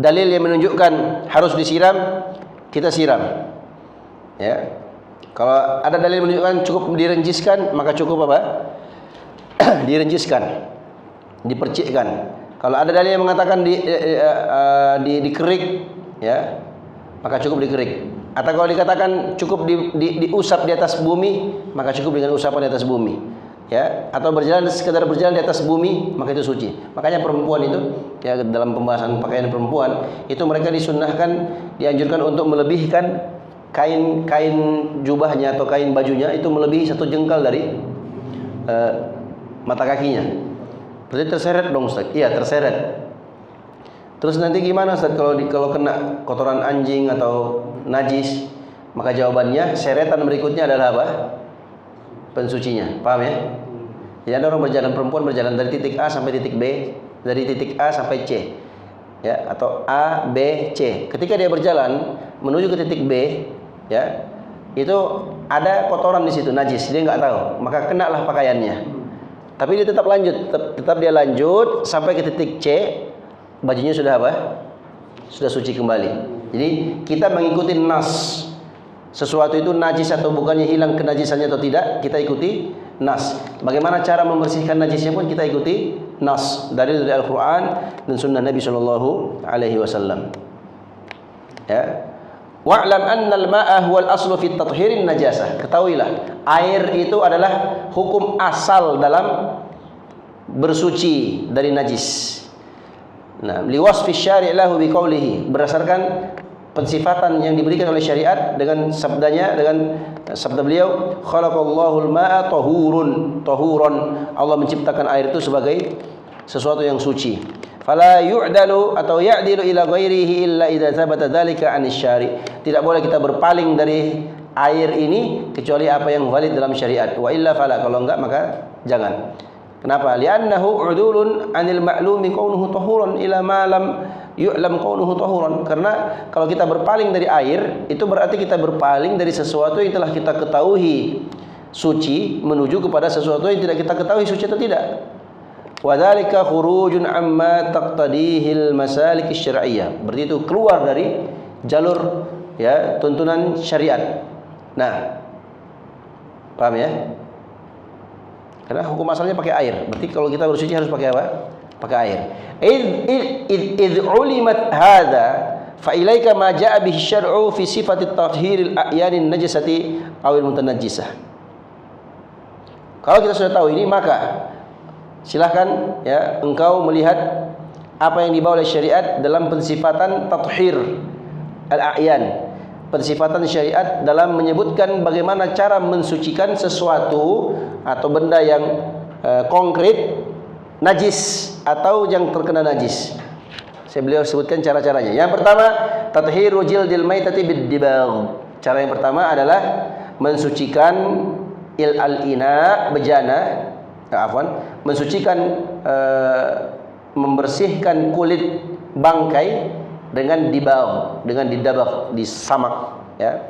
dalil yang menunjukkan harus disiram, kita siram. Ya. Kalau ada dalil menunjukkan cukup direnjiskan, maka cukup apa? Direnjiskan, dipercikkan. Kalau ada dalil yang mengatakan dikerik, ya, maka cukup dikerik. Atau kalau dikatakan cukup diusap di atas bumi, maka cukup dengan usapan di atas bumi. Ya, atau sekedar berjalan di atas bumi, maka itu suci. Makanya perempuan itu, ya, dalam pembahasan pakaian perempuan itu mereka disunnahkan, dianjurkan untuk melebihkan kain jubahnya atau kain bajunya itu melebihi 1 jengkal dari mata kakinya. Berarti terseret dong, Ustaz. Iya, terseret. Terus nanti gimana, Ustaz, kalau kena kotoran anjing atau najis? Maka jawabannya, seretan berikutnya adalah apa? Pensucinya. Paham ya? Jadi ada orang perempuan berjalan dari titik A sampai titik B, dari titik A sampai C, ya, atau A, B, C. Ketika dia berjalan menuju ke titik B, ya, itu ada kotoran di situ, najis, dia nggak tahu, maka kenalah pakaiannya. Tapi dia tetap lanjut, tetap dia lanjut sampai ke titik C, bajunya sudah apa? Sudah suci kembali. Jadi kita mengikuti nas. Sesuatu itu najis atau bukannya, hilang kenajisannya atau tidak, kita ikuti nas. Bagaimana cara membersihkan najisnya pun kita ikuti nas, dari Al-Quran dan Sunnah Nabi Sallallahu Alaihi Wasallam. Ya. Wa'lam anna al-ma'a huwa al-aslu fi tathirin najasah. Ketahuilah, air itu adalah hukum asal dalam bersuci dari najis. Nah, liwasfi syari' lahu biqaulihi, berdasarkan pensifatan yang diberikan oleh syariat dengan sabdanya, dengan sabda beliau, khalaqallahu al-ma'a tahuran. Allah menciptakan air itu sebagai sesuatu yang suci. Fala yu'dalu atau ya'dilu ila ghairihi illa idza thabata dzalika 'anis syari'. Tidak boleh kita berpaling dari air ini kecuali apa yang valid dalam syariat. Wa illa fala, kalau enggak maka jangan. Kenapa? Li'annahu 'udulun 'anil ma'lumi kaunuhu tahuran ila ma lam yu'lam kaunuhu tahuran. Karena kalau kita berpaling dari air, itu berarti kita berpaling dari sesuatu yang telah kita ketahui suci menuju kepada sesuatu yang tidak kita ketahui suci atau tidak. Wa dzalika khurujun amma taqtadihil masalik syar'iyyah. Berarti itu keluar dari jalur, ya, tuntunan syariat. Nah, paham ya? Karena hukum asalnya pakai air. Berarti kalau kita bersuci harus pakai apa? Pakai air. Id ulimat hadza fa ilaika ma jaa bihi syar'u fi sifati tathhiril a'yanin najasati awil mutanajjisah. Kalau kita sudah tahu ini, maka silahkan, ya, engkau melihat apa yang dibawa oleh syariat dalam pensifatan tathhir al-a'yan. Pensifatan syariat dalam menyebutkan bagaimana cara mensucikan sesuatu atau benda yang konkret najis atau yang terkena najis. Beliau sebutkan cara-caranya. Yang pertama, tathiru jildil maitati bid-dibagh. Cara yang pertama adalah mensucikan al-ina, bejana, mensucikan, membersihkan kulit bangkai dengan dibagh, dengan didabagh, disamak, ya.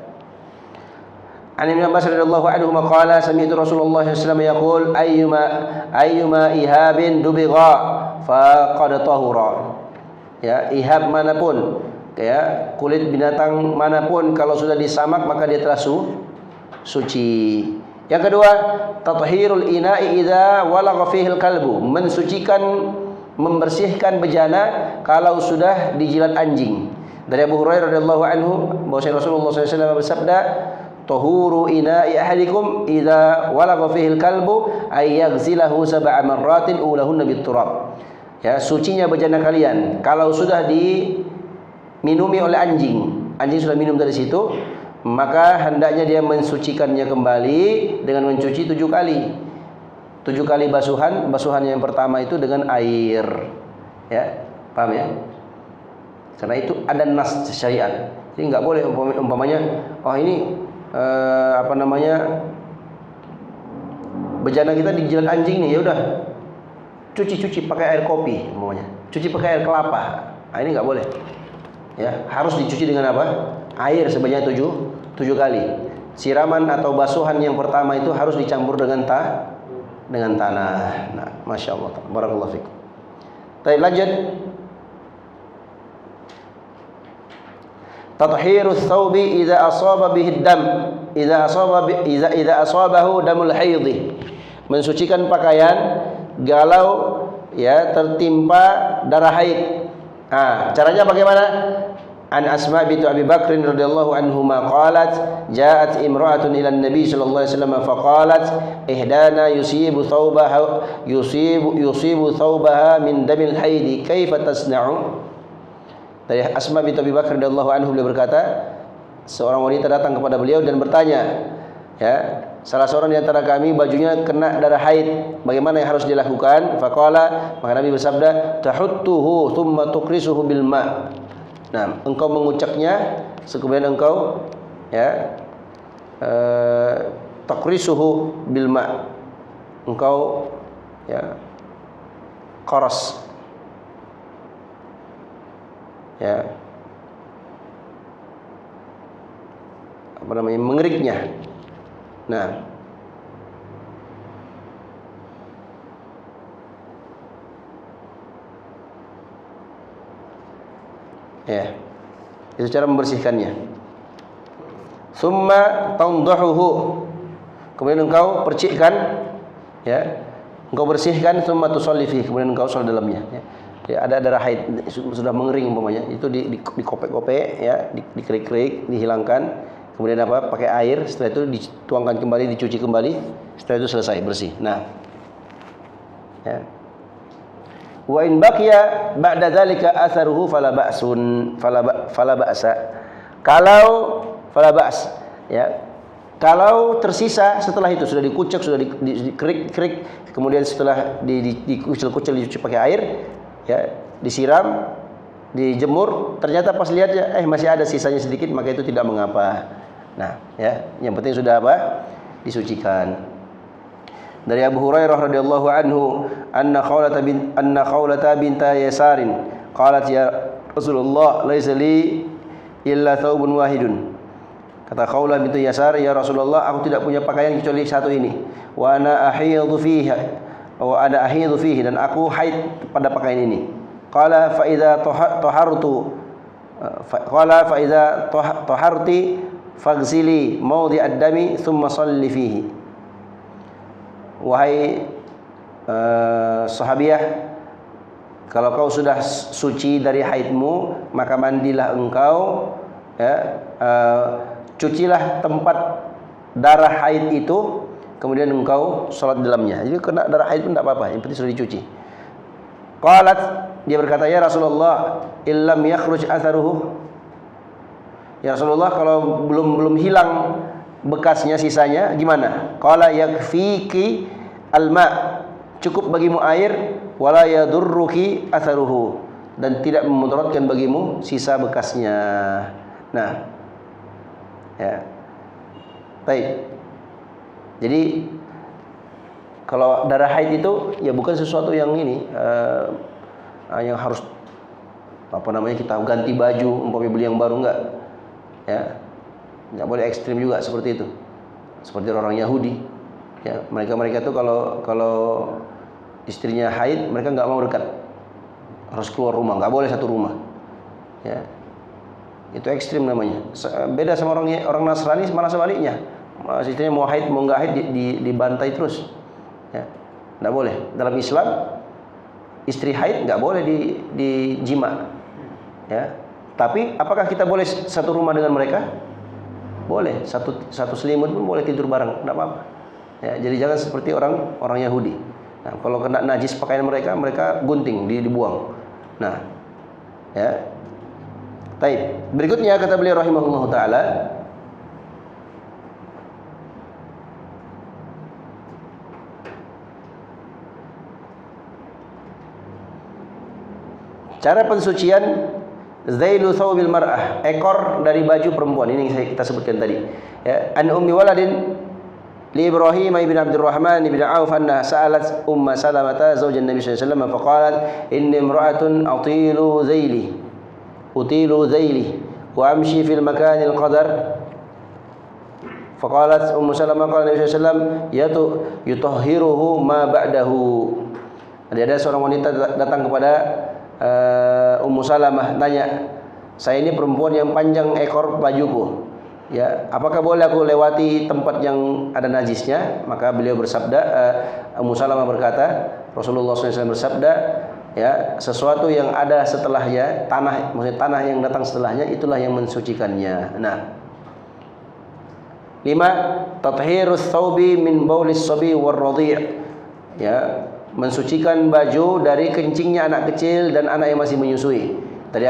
An Ibnu Abbas radhiyallahu anhu qala sami'tu Rasulullah sallallahu alaihi wasallam yaqul ayyuma ihabin dubigha faqad tahura. Ya, ihab manapun, ya, kulit binatang manapun kalau sudah disamak maka dia telah suci. Yang kedua, tathhirul ina'i idza walagha fihi al-kalbu, mensucikan, membersihkan bejana kalau sudah dijilat anjing. Dari Abu Hurairah radhiyallahu anhu bahwa Rasulullah SAW bersabda, "Tahuru ina'i ahadikum idza walagha fihi al-kalbu ay yaghsilahu sab'a marratin ulahunna bit-turab." Ya, sucinya bejana kalian kalau sudah diminumi oleh anjing. Anjing sudah minum dari situ, maka hendaknya dia mensucikannya kembali dengan mencuci 7 kali. 7 kali basuhan yang pertama itu dengan air. Ya, paham ya? Karena itu ada nas syariat. Jadi enggak boleh umpamanya, oh ini bejana kita dijilat anjing nih, ya udah cuci pakai air kopi umpamanya, cuci pakai air kelapa. Nah, ini nggak boleh. Ya, harus dicuci dengan apa? Air sebanyak 7 kali. Siraman atau basuhan yang pertama itu harus dicampur dengan tanah. Nah, masya Allah, barakallahu fikum. Baik, lanjut. Tathhirus thawbi idza asaba bihi dam, idza asabahu damul haidh. Mensucikan pakaian galau ya tertimpa darah haid. Nah, caranya bagaimana? An Asma binti Abi Bakr radhiyallahu anhuma qalat ja'at imra'atun ila an-nabi sallallahu alaihi wasallam faqalat ihdana yusibu thawbaha min damil haid kaifa tasna'u. Dari Asma binti Abi Bakr radhiyallahu anhu, beliau berkata, seorang wanita datang kepada beliau dan bertanya, ya, salah seorang di antara kami bajunya kena darah haid, bagaimana yang harus dilakukan? Faqala, maka Nabi bersabda, tahuttuhu thumma tuqrisuhu bil ma'. Nah, engkau mengucaknya, kemudian engkau ya taqrisuhu bil ma'. Engkau ya qaras, ya, apa namanya, mengeriknya. Nah, ya, itu cara membersihkannya. Summa tandahuhu, kemudian engkau percikkan, ya, engkau bersihkan. Summa tusalli fihi, kemudian engkau salat dalamnya. Ya. Ya, ada darah haid sudah mengering umpamanya, itu dikopek-kopek, ya, dikerik-kerik, dihilangkan, kemudian apa? Pakai air, setelah itu dituangkan kembali, dicuci kembali, setelah itu selesai, bersih. Nah, ya. Wa in baqiya ba'da dzalika atharuhu fala ba'sa. Kalau fala ba's, ya. Kalau tersisa setelah itu sudah dikucek, sudah dikerik-kerik, kemudian setelah dikucil-kucil, dicuci pakai air, ya, disiram, dijemur, ternyata pas lihat ya, masih ada sisanya sedikit, maka itu tidak mengapa. Nah, ya, yang penting sudah apa? Disucikan. Dari Abu Hurairah radhiyallahu anhu, anna Khawlata binta Yasarin qalat ya Rasulullah laisa li illa thawbun wahidun. Kata Khawlah bintu Yasar, ya Rasulullah, aku tidak punya pakaian kecuali satu ini. Wa ana ahidhu fihi, dan aku haid pada pakaian ini. Qala fa idza taharti faghsili mawdi ad-dami thumma salli fihi. Wahai sahabiah, kalau kau sudah suci dari haidmu, maka mandilah engkau, ya, cucilah tempat darah haid itu, kemudian engkau salat dalamnya. Jadi kena darah haid pun tidak apa-apa, yang penting sudah dicuci. Qalat, dia berkata, ya Rasulullah, illam yakhruj atharuhu. Ya Rasulullah, kalau belum hilang bekasnya, sisanya gimana? Qala yakfiki alma, cukup bagimu air, wala yadurruki atharuhu, dan tidak memudaratkan bagimu sisa bekasnya. Nah, ya, baik. Jadi kalau darah haid itu ya bukan sesuatu yang ini yang harus apa namanya kita ganti baju, umpamanya beli yang baru, enggak. Ya, nggak boleh ekstrim juga seperti itu. Seperti orang Yahudi, ya, mereka itu kalau istrinya haid, mereka nggak mau dekat, harus keluar rumah, nggak boleh satu rumah. Ya, itu ekstrim namanya. Beda sama orang Nasrani, malah sebaliknya. Istrinya mau haid mau nggak haid dibantai terus. Ya, nggak boleh. Dalam Islam, istri haid nggak boleh dijima. Ya. Tapi apakah kita boleh satu rumah dengan mereka? Boleh, satu selimut pun boleh tidur bareng, tidak apa-apa. Ya, jadi jangan seperti orang Yahudi. Nah, kalau kena najis pakaian mereka gunting, dibuang. Nah, ya. Baik. Berikutnya kata beliau rahimahullah taala, cara pensucian zailu thawbil mar'ah, ekor dari baju perempuan. Ini yang kita sebutkan tadi. Ya, an ummi waladin li Ibrahim ibn Abdurrahman ibn Auf anna sa'alat Salamah zawjan Nabi sallallahu alaihi wasallam faqalat inni imra'atun utilu zaili wa amshi fil makanil qadar. Faqalat Salamah qala Nabi sallallahu alaihi wasallam yutahhiruhu ma ba'dahu. Ada seorang wanita datang kepada Salamah tanya, saya ini perempuan yang panjang ekor bajuku, ya, apakah boleh aku lewati tempat yang ada najisnya? Maka beliau bersabda, Salamah berkata, Rasulullah SAW bersabda, ya, sesuatu yang ada setelahnya, maksudnya tanah yang datang setelahnya, itulah yang mensucikannya. Nah, 5. Tathhirus thawbi min baulis sabi war radhi'. Ya, mensucikan baju dari kencingnya anak kecil dan anak yang masih menyusui. Dari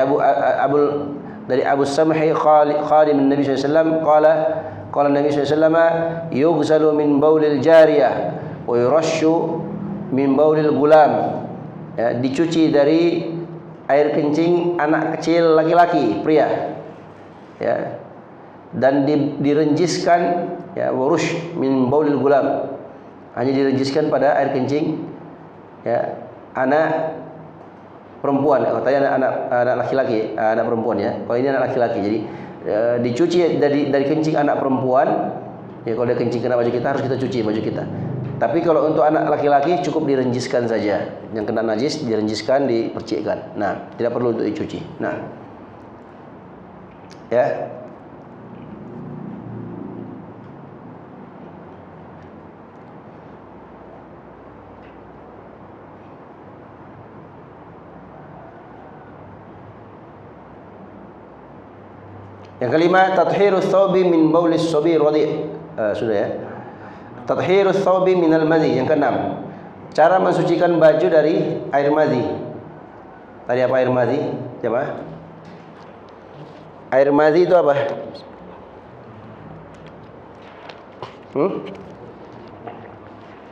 Abu Samhi khadim Nabi sallallahu alaihi wasallam qala Nabi sallallahu alaihi wasallam yughsalu min baulil jariyah wa yurashu min baulil gulam. Ya, dicuci dari air kencing anak kecil laki-laki, pria. Ya. Dan direnjiskan, ya, warush min baulil gulam. Hanya direnjiskan pada air kencing, ya, anak perempuan. Katanya anak laki-laki, anak perempuan, ya. Kalau ini anak laki-laki, jadi dicuci dari kencing anak perempuan. Ya, kalau dia kencing kena baju kita, harus kita cuci baju kita. Tapi kalau untuk anak laki-laki cukup direnjiskan saja. Yang kena najis direnjiskan, dipercikkan. Nah, tidak perlu untuk dicuci. Nah, ya. Yang kelima, tathhirus thawbi min baulis sabi radhi'. Sudah, ya. Tathhirus thawbi minal madhi. Yang keenam, cara mensucikan baju dari air madhi. Tadi apa air madhi? Coba. Air madhi itu apa?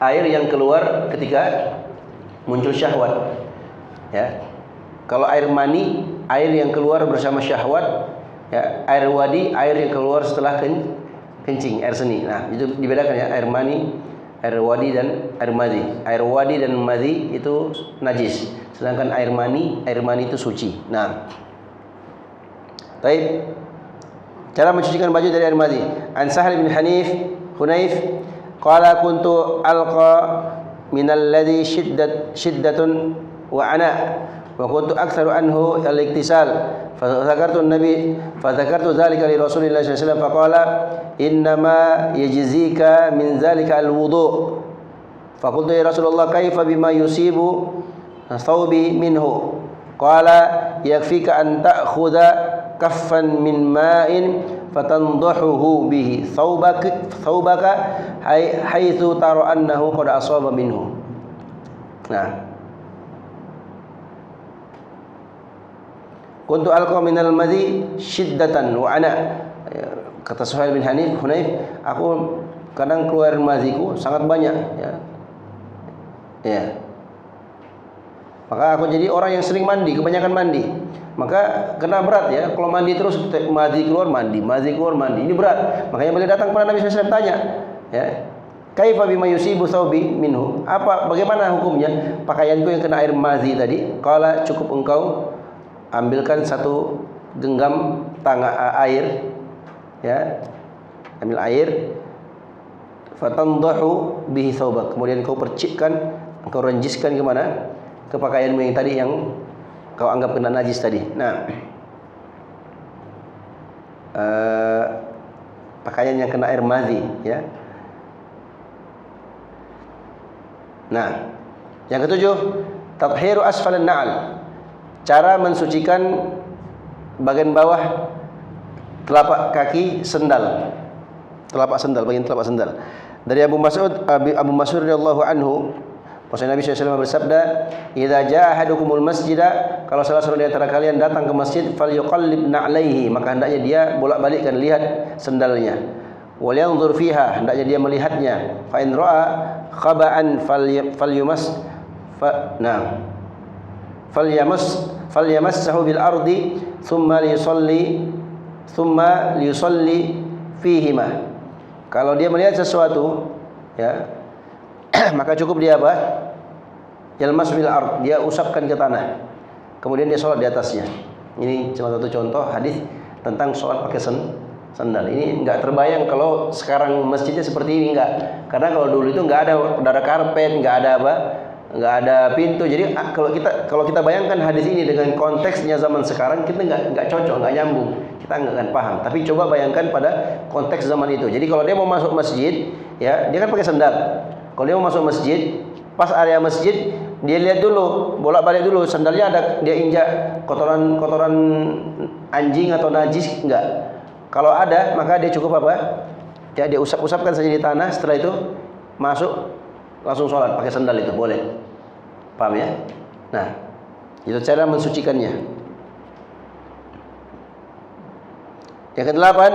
Air yang keluar ketika muncul syahwat. Ya. Kalau air mani, air yang keluar bersama syahwat. Ya, air wadi, air yang keluar setelah kencing, air seni. Nah, itu dibedakan, ya, air mani, air wadi dan air madhi. Air wadi dan madhi itu najis, sedangkan air mani itu suci. Nah, baik. Cara mencucikan baju dari air madhi. An Sahal bin Hunayf qala kuntu alqa min alladhi shiddatun wa ana wa kuntu aktsaru anhu al-iktisal. فذكرت ذلك لرسول الله صلى الله عليه وسلم فقال إنما يجزيك من ذلك الوضوء فقلت يا رسول الله كيف بما يصيب ثوبي منه قال يكفيك أن تأخذ كفا من ماء فتنضحه به ثوبك حيث ترى أنه قد أصاب منه. Nah, kuntu alqa minal madhi syiddatan wa ana, kata Suhail bin Hunayf, aku kadang keluar madhiku sangat banyak, ya. Ya. Maka aku jadi orang yang sering mandi, kebanyakan mandi. Maka kena berat, ya. Kalau mandi terus madhi keluar mandi. Ini berat. Makanya beliau datang kepada Nabi sallallahu alaihi wasallam tanya, ya. Kaifa bima yusibu thawbi minhu? Bagaimana hukumnya pakaianku yang kena air madhi tadi? Qala cukup engkau ambilkan satu genggam air, ya, ambil air, fatandahu bihi thawbak, kemudian kau percikkan, kau renjiskan ke mana? Ke pakaianmu yang tadi yang kau anggap kena najis tadi. Nah, pakaian yang kena air madhi, ya. Nah, yang ketujuh, tathhiru asfalan na'al. Cara mensucikan bagian bawah telapak kaki sendal. Bagian telapak sendal. Dari Abu Mas'ud radhiyallahu anhu, Nabi SAW bersabda, "Idza jaa ahadukumul masjida," kalau salah seorang di antara kalian datang ke masjid, falyuqallib na'laihi, maka hendaknya dia bolak-balikkan lihat sendalnya. Wal yanzur fiha, hendaknya dia melihatnya. Fa in ra'a khaba'an falyamassahu bil ardi thumma liyusalli fihima. Kalau dia melihat sesuatu ya, maka cukup dia apa? Yalmas bil ard, dia usapkan ke tanah. Kemudian dia sholat di atasnya. Ini cuma satu contoh hadis tentang sholat pakai sandal. Ini enggak terbayang kalau sekarang masjidnya seperti ini, enggak. Karena kalau dulu itu enggak ada karpet, enggak ada apa? Enggak ada pintu. Jadi kalau kita bayangkan hadis ini dengan konteksnya zaman sekarang, kita enggak cocok, enggak nyambung. Kita enggak akan paham. Tapi coba bayangkan pada konteks zaman itu. Jadi kalau dia mau masuk masjid, ya, dia kan pakai sandal. Kalau dia mau masuk masjid, pas area masjid, dia lihat dulu, bolak-balik dulu sandalnya ada, dia injak kotoran anjing atau najis enggak. Kalau ada, maka dia cukup apa? Ya, dia usap-usapkan saja di tanah, setelah itu masuk langsung sholat pakai sandal itu boleh. Paham ya? Nah, itu cara mensucikannya. Yang kedelapan,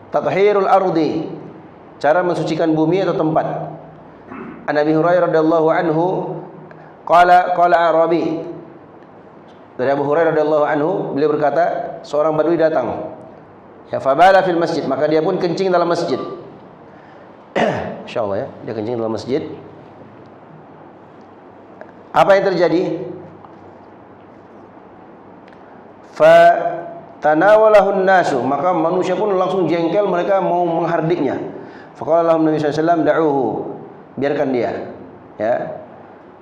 tathhirul ardi, cara mensucikan bumi atau tempat. An Abi Hurairah radhiyallahu anhu qala Arabi, dari Abu Hurairah radhiyallahu anhu, beliau berkata, seorang badui datang, ya, fabala fil masjid, maka dia pun kencing dalam masjid. Insyaallah ya, dia kencing dalam masjid. Apa yang terjadi? Fa tanawalahun nasu, maka manusia pun langsung jengkel, mereka mau menghardiknya. Faqala lahum Nabi sallallahu alaihi wasallam, da'uhu, biarkan dia, ya.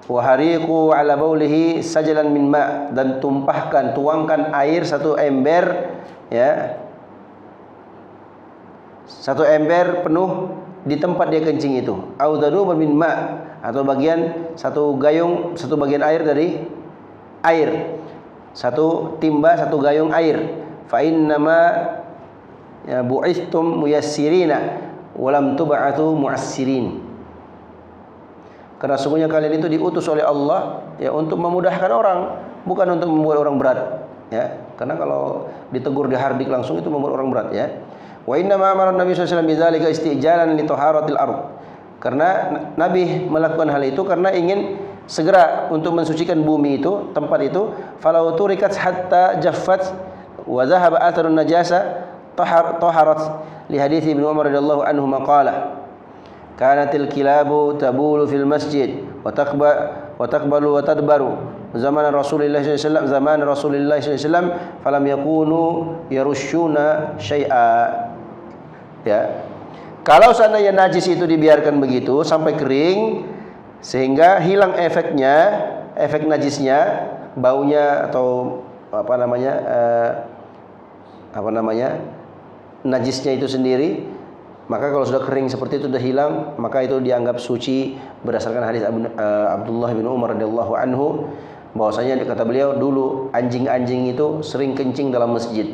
Wa hariqu ala baulihi sajalan min ma, dan tuangkan air satu ember, ya, satu ember penuh di tempat dia kencing itu. Audadu min ma, atau satu bagian air dari air, satu timba, satu gayung air. Fa innama ya bu'istum muyassirina walam tub'atu mu'assirin. Karena sungguhnya kalian itu diutus oleh Allah, ya, untuk memudahkan orang, bukan untuk membuat orang berat, ya. Karena kalau ditegur dihardik langsung itu membuat orang berat, ya. Wa inna ma amara Nabi sallallahu alaihi wasallam bidzalika istijalan li taharatil ardh. Karena Nabi melakukan hal itu karena ingin segera untuk mensucikan bumi itu, tempat itu. Falau turikat hatta jaffat wa dhahaba atharun najasa taharat, li hadits Ibnu Umar radhiyallahu anhu maqala kanatil kilabu tabulu fil masjid wa taqbalu wa tadbaru zaman Rasulullah sallallahu alaihi wasallam falam yakunu yarushuna syai'a. Ya, kalau seandainya najis itu dibiarkan begitu sampai kering sehingga hilang efek najisnya, baunya atau najisnya itu sendiri, maka kalau sudah kering seperti itu, sudah hilang, maka itu dianggap suci berdasarkan hadis Abdullah bin Umar radhiyallahu anhu, bahwasanya kata beliau, dulu anjing-anjing itu sering kencing dalam masjid.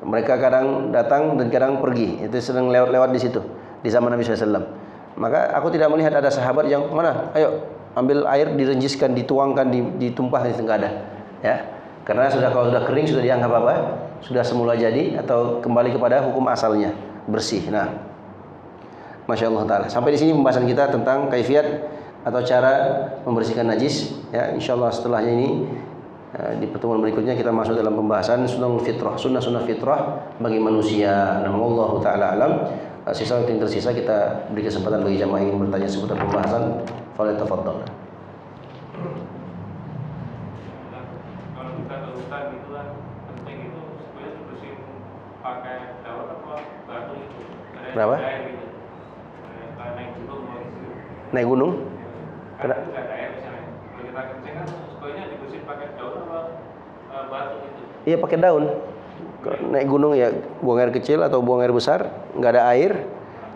Mereka kadang datang dan kadang pergi, itu sedang lewat-lewat di situ di zaman Nabi SAW. Maka aku tidak melihat ada sahabat yang mana, ayo ambil air direnjiskan, dituangkan, ditumpah, itu enggak ada, ya. Karena kalau sudah kering sudah dianggap apa? Sudah semula jadi atau kembali kepada hukum asalnya, bersih. Nah, Masya Allah Ta'ala. Sampai di sini pembahasan kita tentang kaifiat atau cara membersihkan najis. Ya, insya Allah setelahnya ini di pertemuan berikutnya kita masuk dalam pembahasan sunnah fitrah bagi manusia. Allah Ta'ala alam. Sisa waktu yang tersisa kita beri kesempatan bagi jamaah yang ingin bertanya seputar pembahasan. Falyatafaddal.
Kalau kita ke hutan gitu kan, penting itu supaya dibersihin pakai daun apa batu itu.
Kenapa?
Gitu. Naik gunung mau gitu.
Naik gunung?
Karena itu nggak ada air misalnya. Kalau kita kencing kan supaya dibersihin pakai daun apa batu itu.
Iya, pakai daun. Naik gunung ya buang air kecil atau buang air besar, nggak ada air,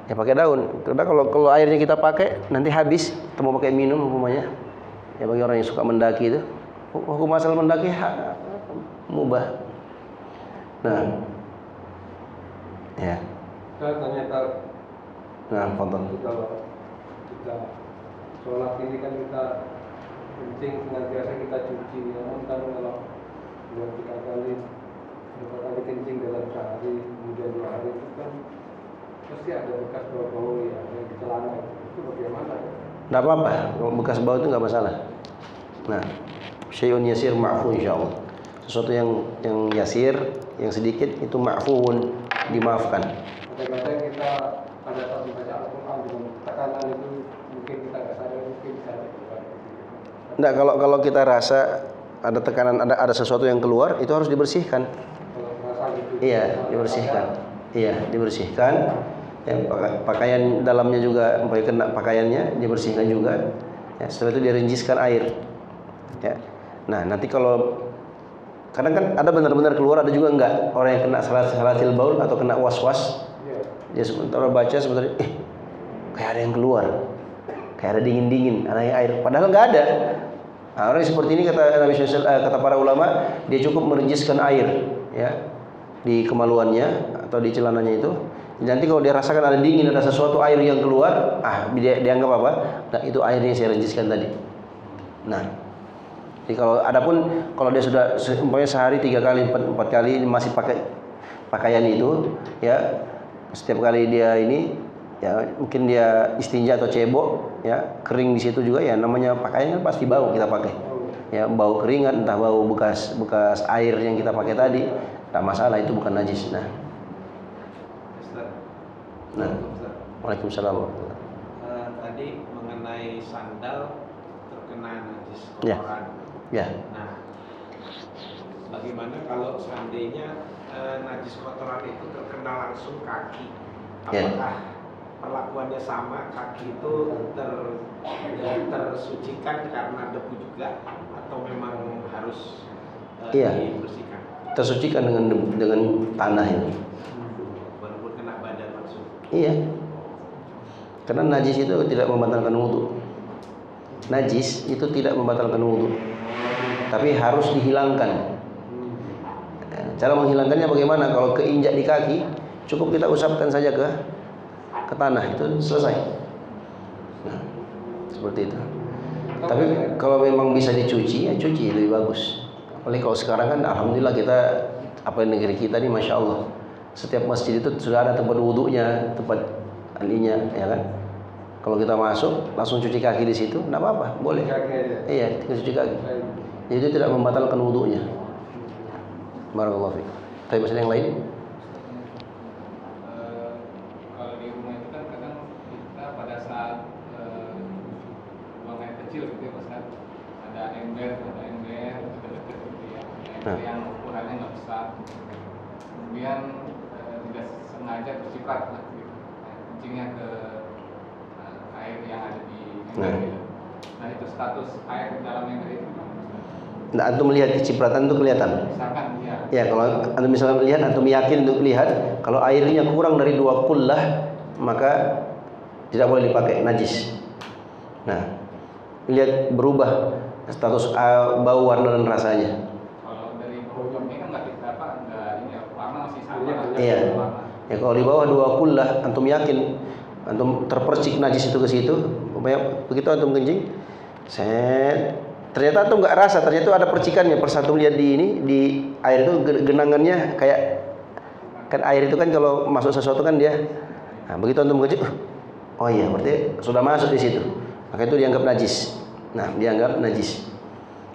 ya pakai daun. Karena kalau airnya kita pakai nanti habis, kita mau pakai minum umpamanya. Ya bagi orang yang suka mendaki itu, hukum asal mendaki mubah. Nah, ya.
Saya tanya
Nah, foto.
kalau kita sholat ini kan kita kencing senantiasa kita cuci, namun kan kalau 2-3 kali kencing dalam sehari, kemudian 2 hari itu kan pasti ada bekas bau ya yang di celana itu bagaimana?
Nggak apa-apa, bekas bau itu nggak masalah. Nah, syai'un yasir ma'fu insyaallah. Sesuatu yang yasir, yang sedikit itu ma'fuun, dimaafkan.
Kadang-kadang kita pada saat membaca Al-Quran dengan tekanan itu mungkin kita nggak sadar mungkin bisa keluar.
Enggak, kalau kita rasa ada tekanan, ada sesuatu yang keluar, itu harus dibersihkan.
Kalau merasa gitu.
Iya, dibersihkan. Iya, dibersihkan. Ya, pakaian dalamnya juga, kena pakaiannya dibersihkan juga. Ya, setelah itu dirinjiskan air. Ya. Nah, nanti kalau kadang kan ada benar-benar keluar, ada juga enggak. Orang yang kena salatil baul atau kena was-was, dia sementara baca sebenarnya, kayak ada yang keluar, kayak ada dingin-dingin, ada yang air. Padahal enggak ada. Nah, orang seperti ini kata Nabi SAW, kata para ulama, dia cukup merenjiskan air, ya, di kemaluannya atau di celananya itu. Nanti kalau dia rasakan ada dingin, ada sesuatu air yang keluar, dia anggap apa? Nah, itu airnya saya renjiskan tadi. Nah, jadi kalau dia sudah umpamanya sehari 3 kali, 4 kali masih pakai pakaian itu, ya, setiap kali dia ini, ya, mungkin dia istinja atau cebok, ya, kering di situ juga, ya, namanya pakaian kan pasti bau kita pakai, ya, bau keringat, entah bau bekas air yang kita pakai tadi, tak masalah, itu bukan najis. Nah, Waalaikumsalam.
Tadi mengenai sandal terkena najis
Ya.
kotoran.
Ya.
Nah, bagaimana kalau seandainya najis kotoran itu terkena langsung kaki?
Ya.
Apakah perlakuannya sama, kaki itu tersucikan karena debu juga, atau memang harus
Iya.
dibersihkan?
Tersucikan dengan tanah ini.
Walaupun kena badan langsung.
Iya. Karena najis itu tidak membatalkan wudu. Najis itu tidak membatalkan wudu, tapi harus dihilangkan. Cara menghilangkannya bagaimana? Kalau keinjak di kaki, cukup kita usapkan saja ke tanah, itu selesai. Nah, seperti itu. Tapi kalau memang bisa dicuci, ya cuci, lebih bagus. Apalagi kalau sekarang kan, alhamdulillah kita, negeri kita ini, masya Allah, setiap masjid itu sudah ada tempat wudhunya, tempat mandinya, ya kan? Kalau kita masuk langsung cuci kaki di situ, tidak apa-apa, boleh. Iya, tinggal cuci kaki. Jadi itu tidak membatalkan wudhunya. Barakallahu fiik. Tapi masih ada yang lain?
Kalau di rumah itu kan kadang kita pada saat buang air kecil gitu ya, Ustaz, ada ember deket-deket gitu ya, ember yang ukurannya nggak besar, kemudian tidak sengaja terciprat lah gitu, kencingnya ke air yang ada di ember gitu. Nah, itu status air di dalam ember itu.
Nah, antum melihat kecipratan itu kelihatan.
Misalkan ya.
Ya, kalau antum misalnya melihat, antum yakin untuk lihat, kalau airnya kurang dari 2 kullah, maka tidak boleh dipakai, najis. Nah, lihat berubah status bau, warna dan rasanya.
Kalau dari bawah ini kan nggak ini ya, warna masih sama.
Iya. Ya, kalau di bawah 2 kullah, antum yakin, antum terpercik najis itu ke situ, begitu antum kencing, ternyata antum nggak rasa, ternyata ada percikannya. Persatu lihat di air itu genangannya kayak, kan air itu kan kalau masuk sesuatu kan dia, nah, begitu antum kencing, oh iya, berarti sudah masuk di situ, maka itu dianggap najis. Nah, dianggap najis.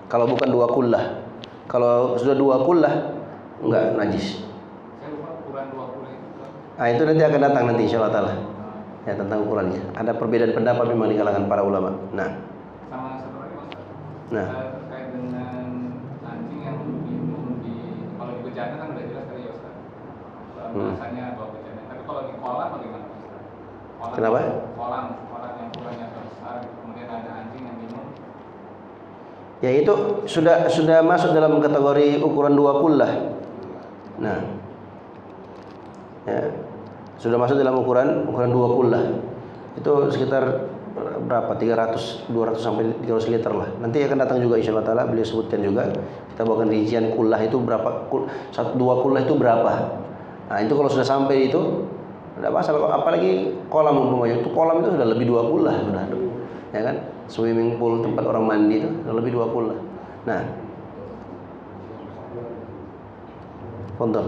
Kalau bukan 2 kullah, kalau sudah 2 kullah enggak najis.
Saya lupa ukuran 2 kullah itu.
Nah, itu nanti akan datang nanti insyaallah taala. Ya, tentang ukurannya. Ada perbedaan pendapat memang di kalangan para ulama. Nah,
Sama satu lagi Mas.
Nah.
Terkait dengan anjing yang minum kalau di bejana kan udah jelas tadi ya Ustaz. Bahasanya bawa bejana. Tapi kalau di kolam bagaimana Ustaz?
Kenapa?
Kolam yang ukurannya besar, kemudian ada anjing yang minum.
ya itu sudah masuk dalam kategori ukuran 2 kullah. Nah, ya, sudah masuk dalam ukuran 2 kullah. Itu sekitar berapa? 200 sampai 300 liter lah. Nanti akan datang juga insyaallah taala, beliau sebutkan juga. Kita bawakan rincian kullah itu berapa, 2 kullah itu berapa. Nah, itu kalau sudah sampai itu tidak masalah. Apalagi kolam umpamanya, itu kolam itu sudah lebih 2 kullah sudah. Ya kan? Swimming pool, tempat orang mandi itu sudah lebih 2 kullah. Nah, Fadhal.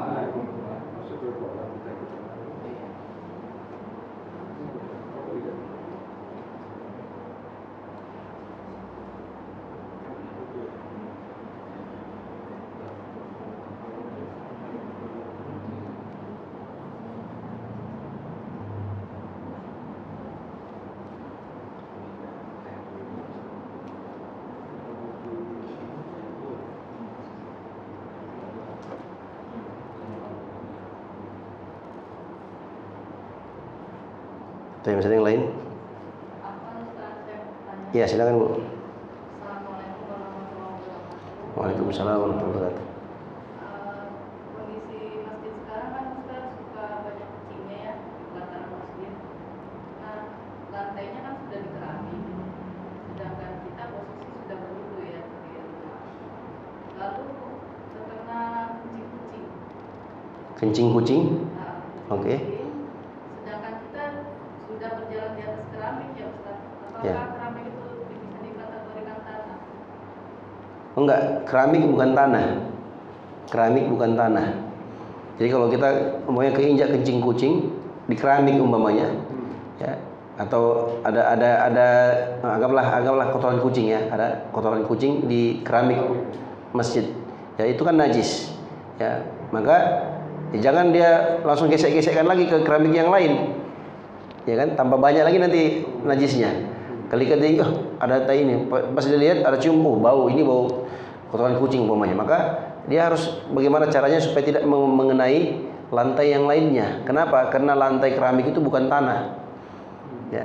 Masuk ke kolam kita gitu.
Tapi masih ada yang lain? Iya, silakan Bu.
Assalamualaikum warahmatullahi wabarakatuh.
Waalaikumsalam warahmatullahi wabarakatuh.
Kondisi masjid sekarang kan Ustaz suka banyak kucingnya ya di pelataran masjid. Nah, lantainya kan sudah dikeramik, sedangkan kita posisi sudah berwudu ya di rumah. Lalu terkena kucing-kucing.
Kencing kucing?
Nah,
Oke.
sedangkan kita sudah berjalan di atas keramik ya Ustaz. Apakah
Ya.
keramik itu bisa dikategorikan tanah?
Enggak, keramik bukan tanah. Keramik bukan tanah. Jadi kalau kita umpamanya keinjak kencing kucing di keramik umpamanya, ya, atau ada anggaplah kotoran kucing ya, ada kotoran kucing di keramik masjid. Ya itu kan najis. Ya, maka jangan dia langsung gesek-gesekkan lagi ke keramik yang lain. Ya kan, tambah banyak lagi nanti najisnya. Kali dia ada tai ini, pas dia lihat ada cium, bau, ini bau kotoran kucing umpamanya. Maka dia harus bagaimana caranya supaya tidak mengenai lantai yang lainnya. Kenapa? Karena lantai keramik itu bukan tanah. Ya.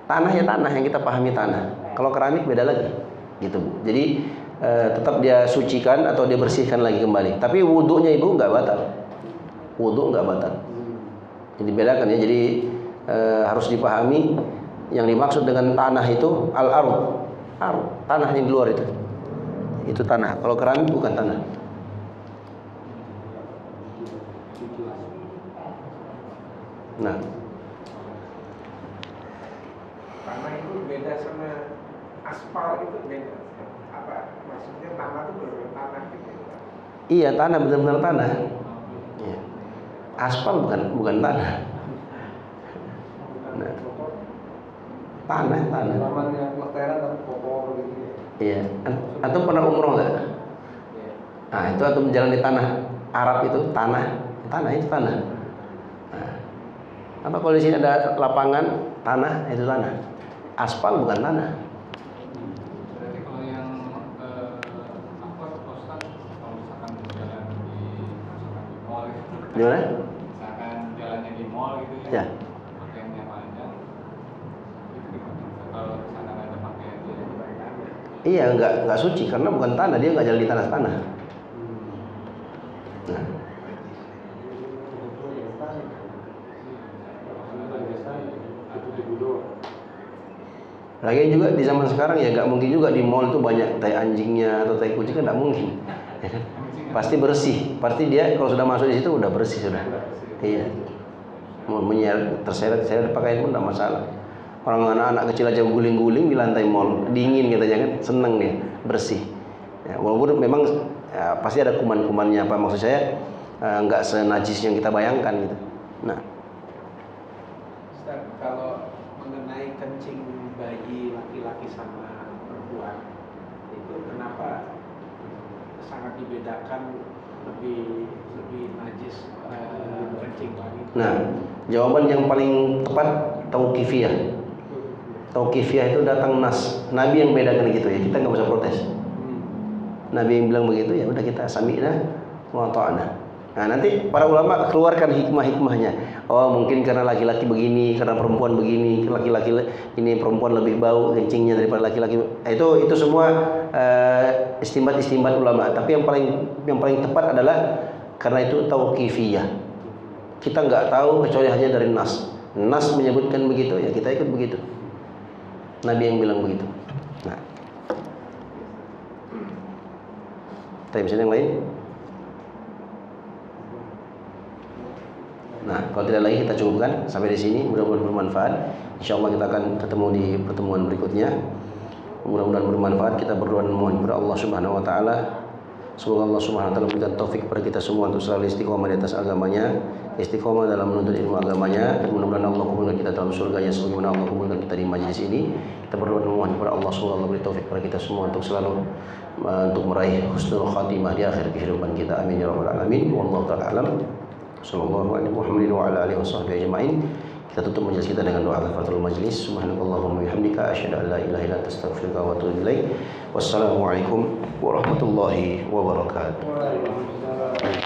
Tanah ya tanah yang kita pahami tanah. Kalau keramik beda lagi. Gitu, Bu. Jadi tetap dia sucikan atau dia bersihkan lagi kembali. Tapi wudunya Ibu enggak batal. Wudu enggak batal. Jadi bedakan ya. Jadi harus dipahami yang dimaksud dengan tanah itu al-ard. Tanah yang di luar itu. Itu tanah. Kalau keramik bukan tanah. Nah,
Tanah itu beda sama aspal itu beda. Apa maksudnya tanah itu benar tanah gitu?
iya tanah benar-benar tanah. Iya. Aspal bukan tanah. Nah, tanah.
Halaman yang peletaran tapi kotor gitu ya.
Iya. Atau pernah umroh nggak? Nah itu atau jalan di tanah Arab itu tanah itu tanah. Nah, apa kalau di sini ada lapangan tanah itu tanah. Aspal bukan tanah.
Berarti kalau yang apa Ustaz, kalau misalkan jalan di mall gitu,
Gimana?
misalkan jalannya di mall gitu
Ya.
pakaiannya panjang, itu gimana? Kalau misalkan ada pakaian dia
Iya nggak suci karena bukan tanah, dia nggak jalan di tanah. Nah, lagian juga di zaman sekarang ya nggak mungkin juga di mall itu banyak tai anjingnya atau tai kucing, kan nggak mungkin. Ya kan? Pasti bersih, pasti dia kalau sudah masuk di situ udah bersih sudah. Iya. Mau terseret pakaian pun tidak masalah. Orang anak-anak kecil aja guling-guling di lantai mall, dingin katanya kan, seneng dia, bersih. Ya, walaupun memang ya, pasti ada kuman-kumannya, apa maksud saya nggak senajis yang kita bayangkan gitu. Nah,
Ustaz, kalau mengenai kencing bayi laki-laki sama perempuan itu kenapa sangat dibedakan lebih najis kencing lagi?
nah jawaban yang paling tepat tauqifiyah. Tauqifiyah itu datang nas. Nabi yang bedakan gitu ya, kita nggak usah protes. Nabi yang bilang begitu ya udah kita sami'na wa ta'na. Nah nanti para ulama keluarkan hikmah-hikmahnya. Oh mungkin karena laki-laki begini, karena perempuan begini, laki-laki ini perempuan lebih bau kencingnya daripada laki-laki. Itu semua istimbat ulama. Tapi yang paling tepat adalah karena itu tauqifiyah. Kita nggak tahu kecuali hanya dari nas. Nas menyebutkan begitu ya kita ikut begitu. Nabi yang bilang begitu. Nah, tapi misalnya yang lain. Nah, kalau tidak lagi kita cukupkan sampai di sini. Mudah-mudahan bermanfaat. Insyaallah kita akan ketemu di pertemuan berikutnya. Mudah-mudahan bermanfaat. Kita berdoa dan memohon kepada Allah Subhanahu wa taala Semoga Allah Subhanahu wa taala memberikan taufik kepada kita semua untuk selalu istiqomah di atas agamanya, istiqomah dalam menuntut ilmu agamanya, dan mudah-mudahan Allah kumpulkan kita dalam surganya sebagaimana Allah kumpulkan kita di majlis ini. Kita berdoa dan memohon kepada Allah semoga Allah beri taufik kepada kita semua untuk selalu untuk meraih husnul khatimah di akhir kehidupan kita. Amin ya rabbal alamin. Wallahu taala alam. Sallallahu alaihi Muhammadin wa ala alihi washabbihi ajmain. Kita tutup majelis kita dengan doa kafaratul majlis. Subhanakallahumma wa bihamdika asyhadu an la ilaha illa anta astaghfiruka wa atubu ilaik. Wassalamualaikum warahmatullahi wabarakatuh.
Waalaikumsalam.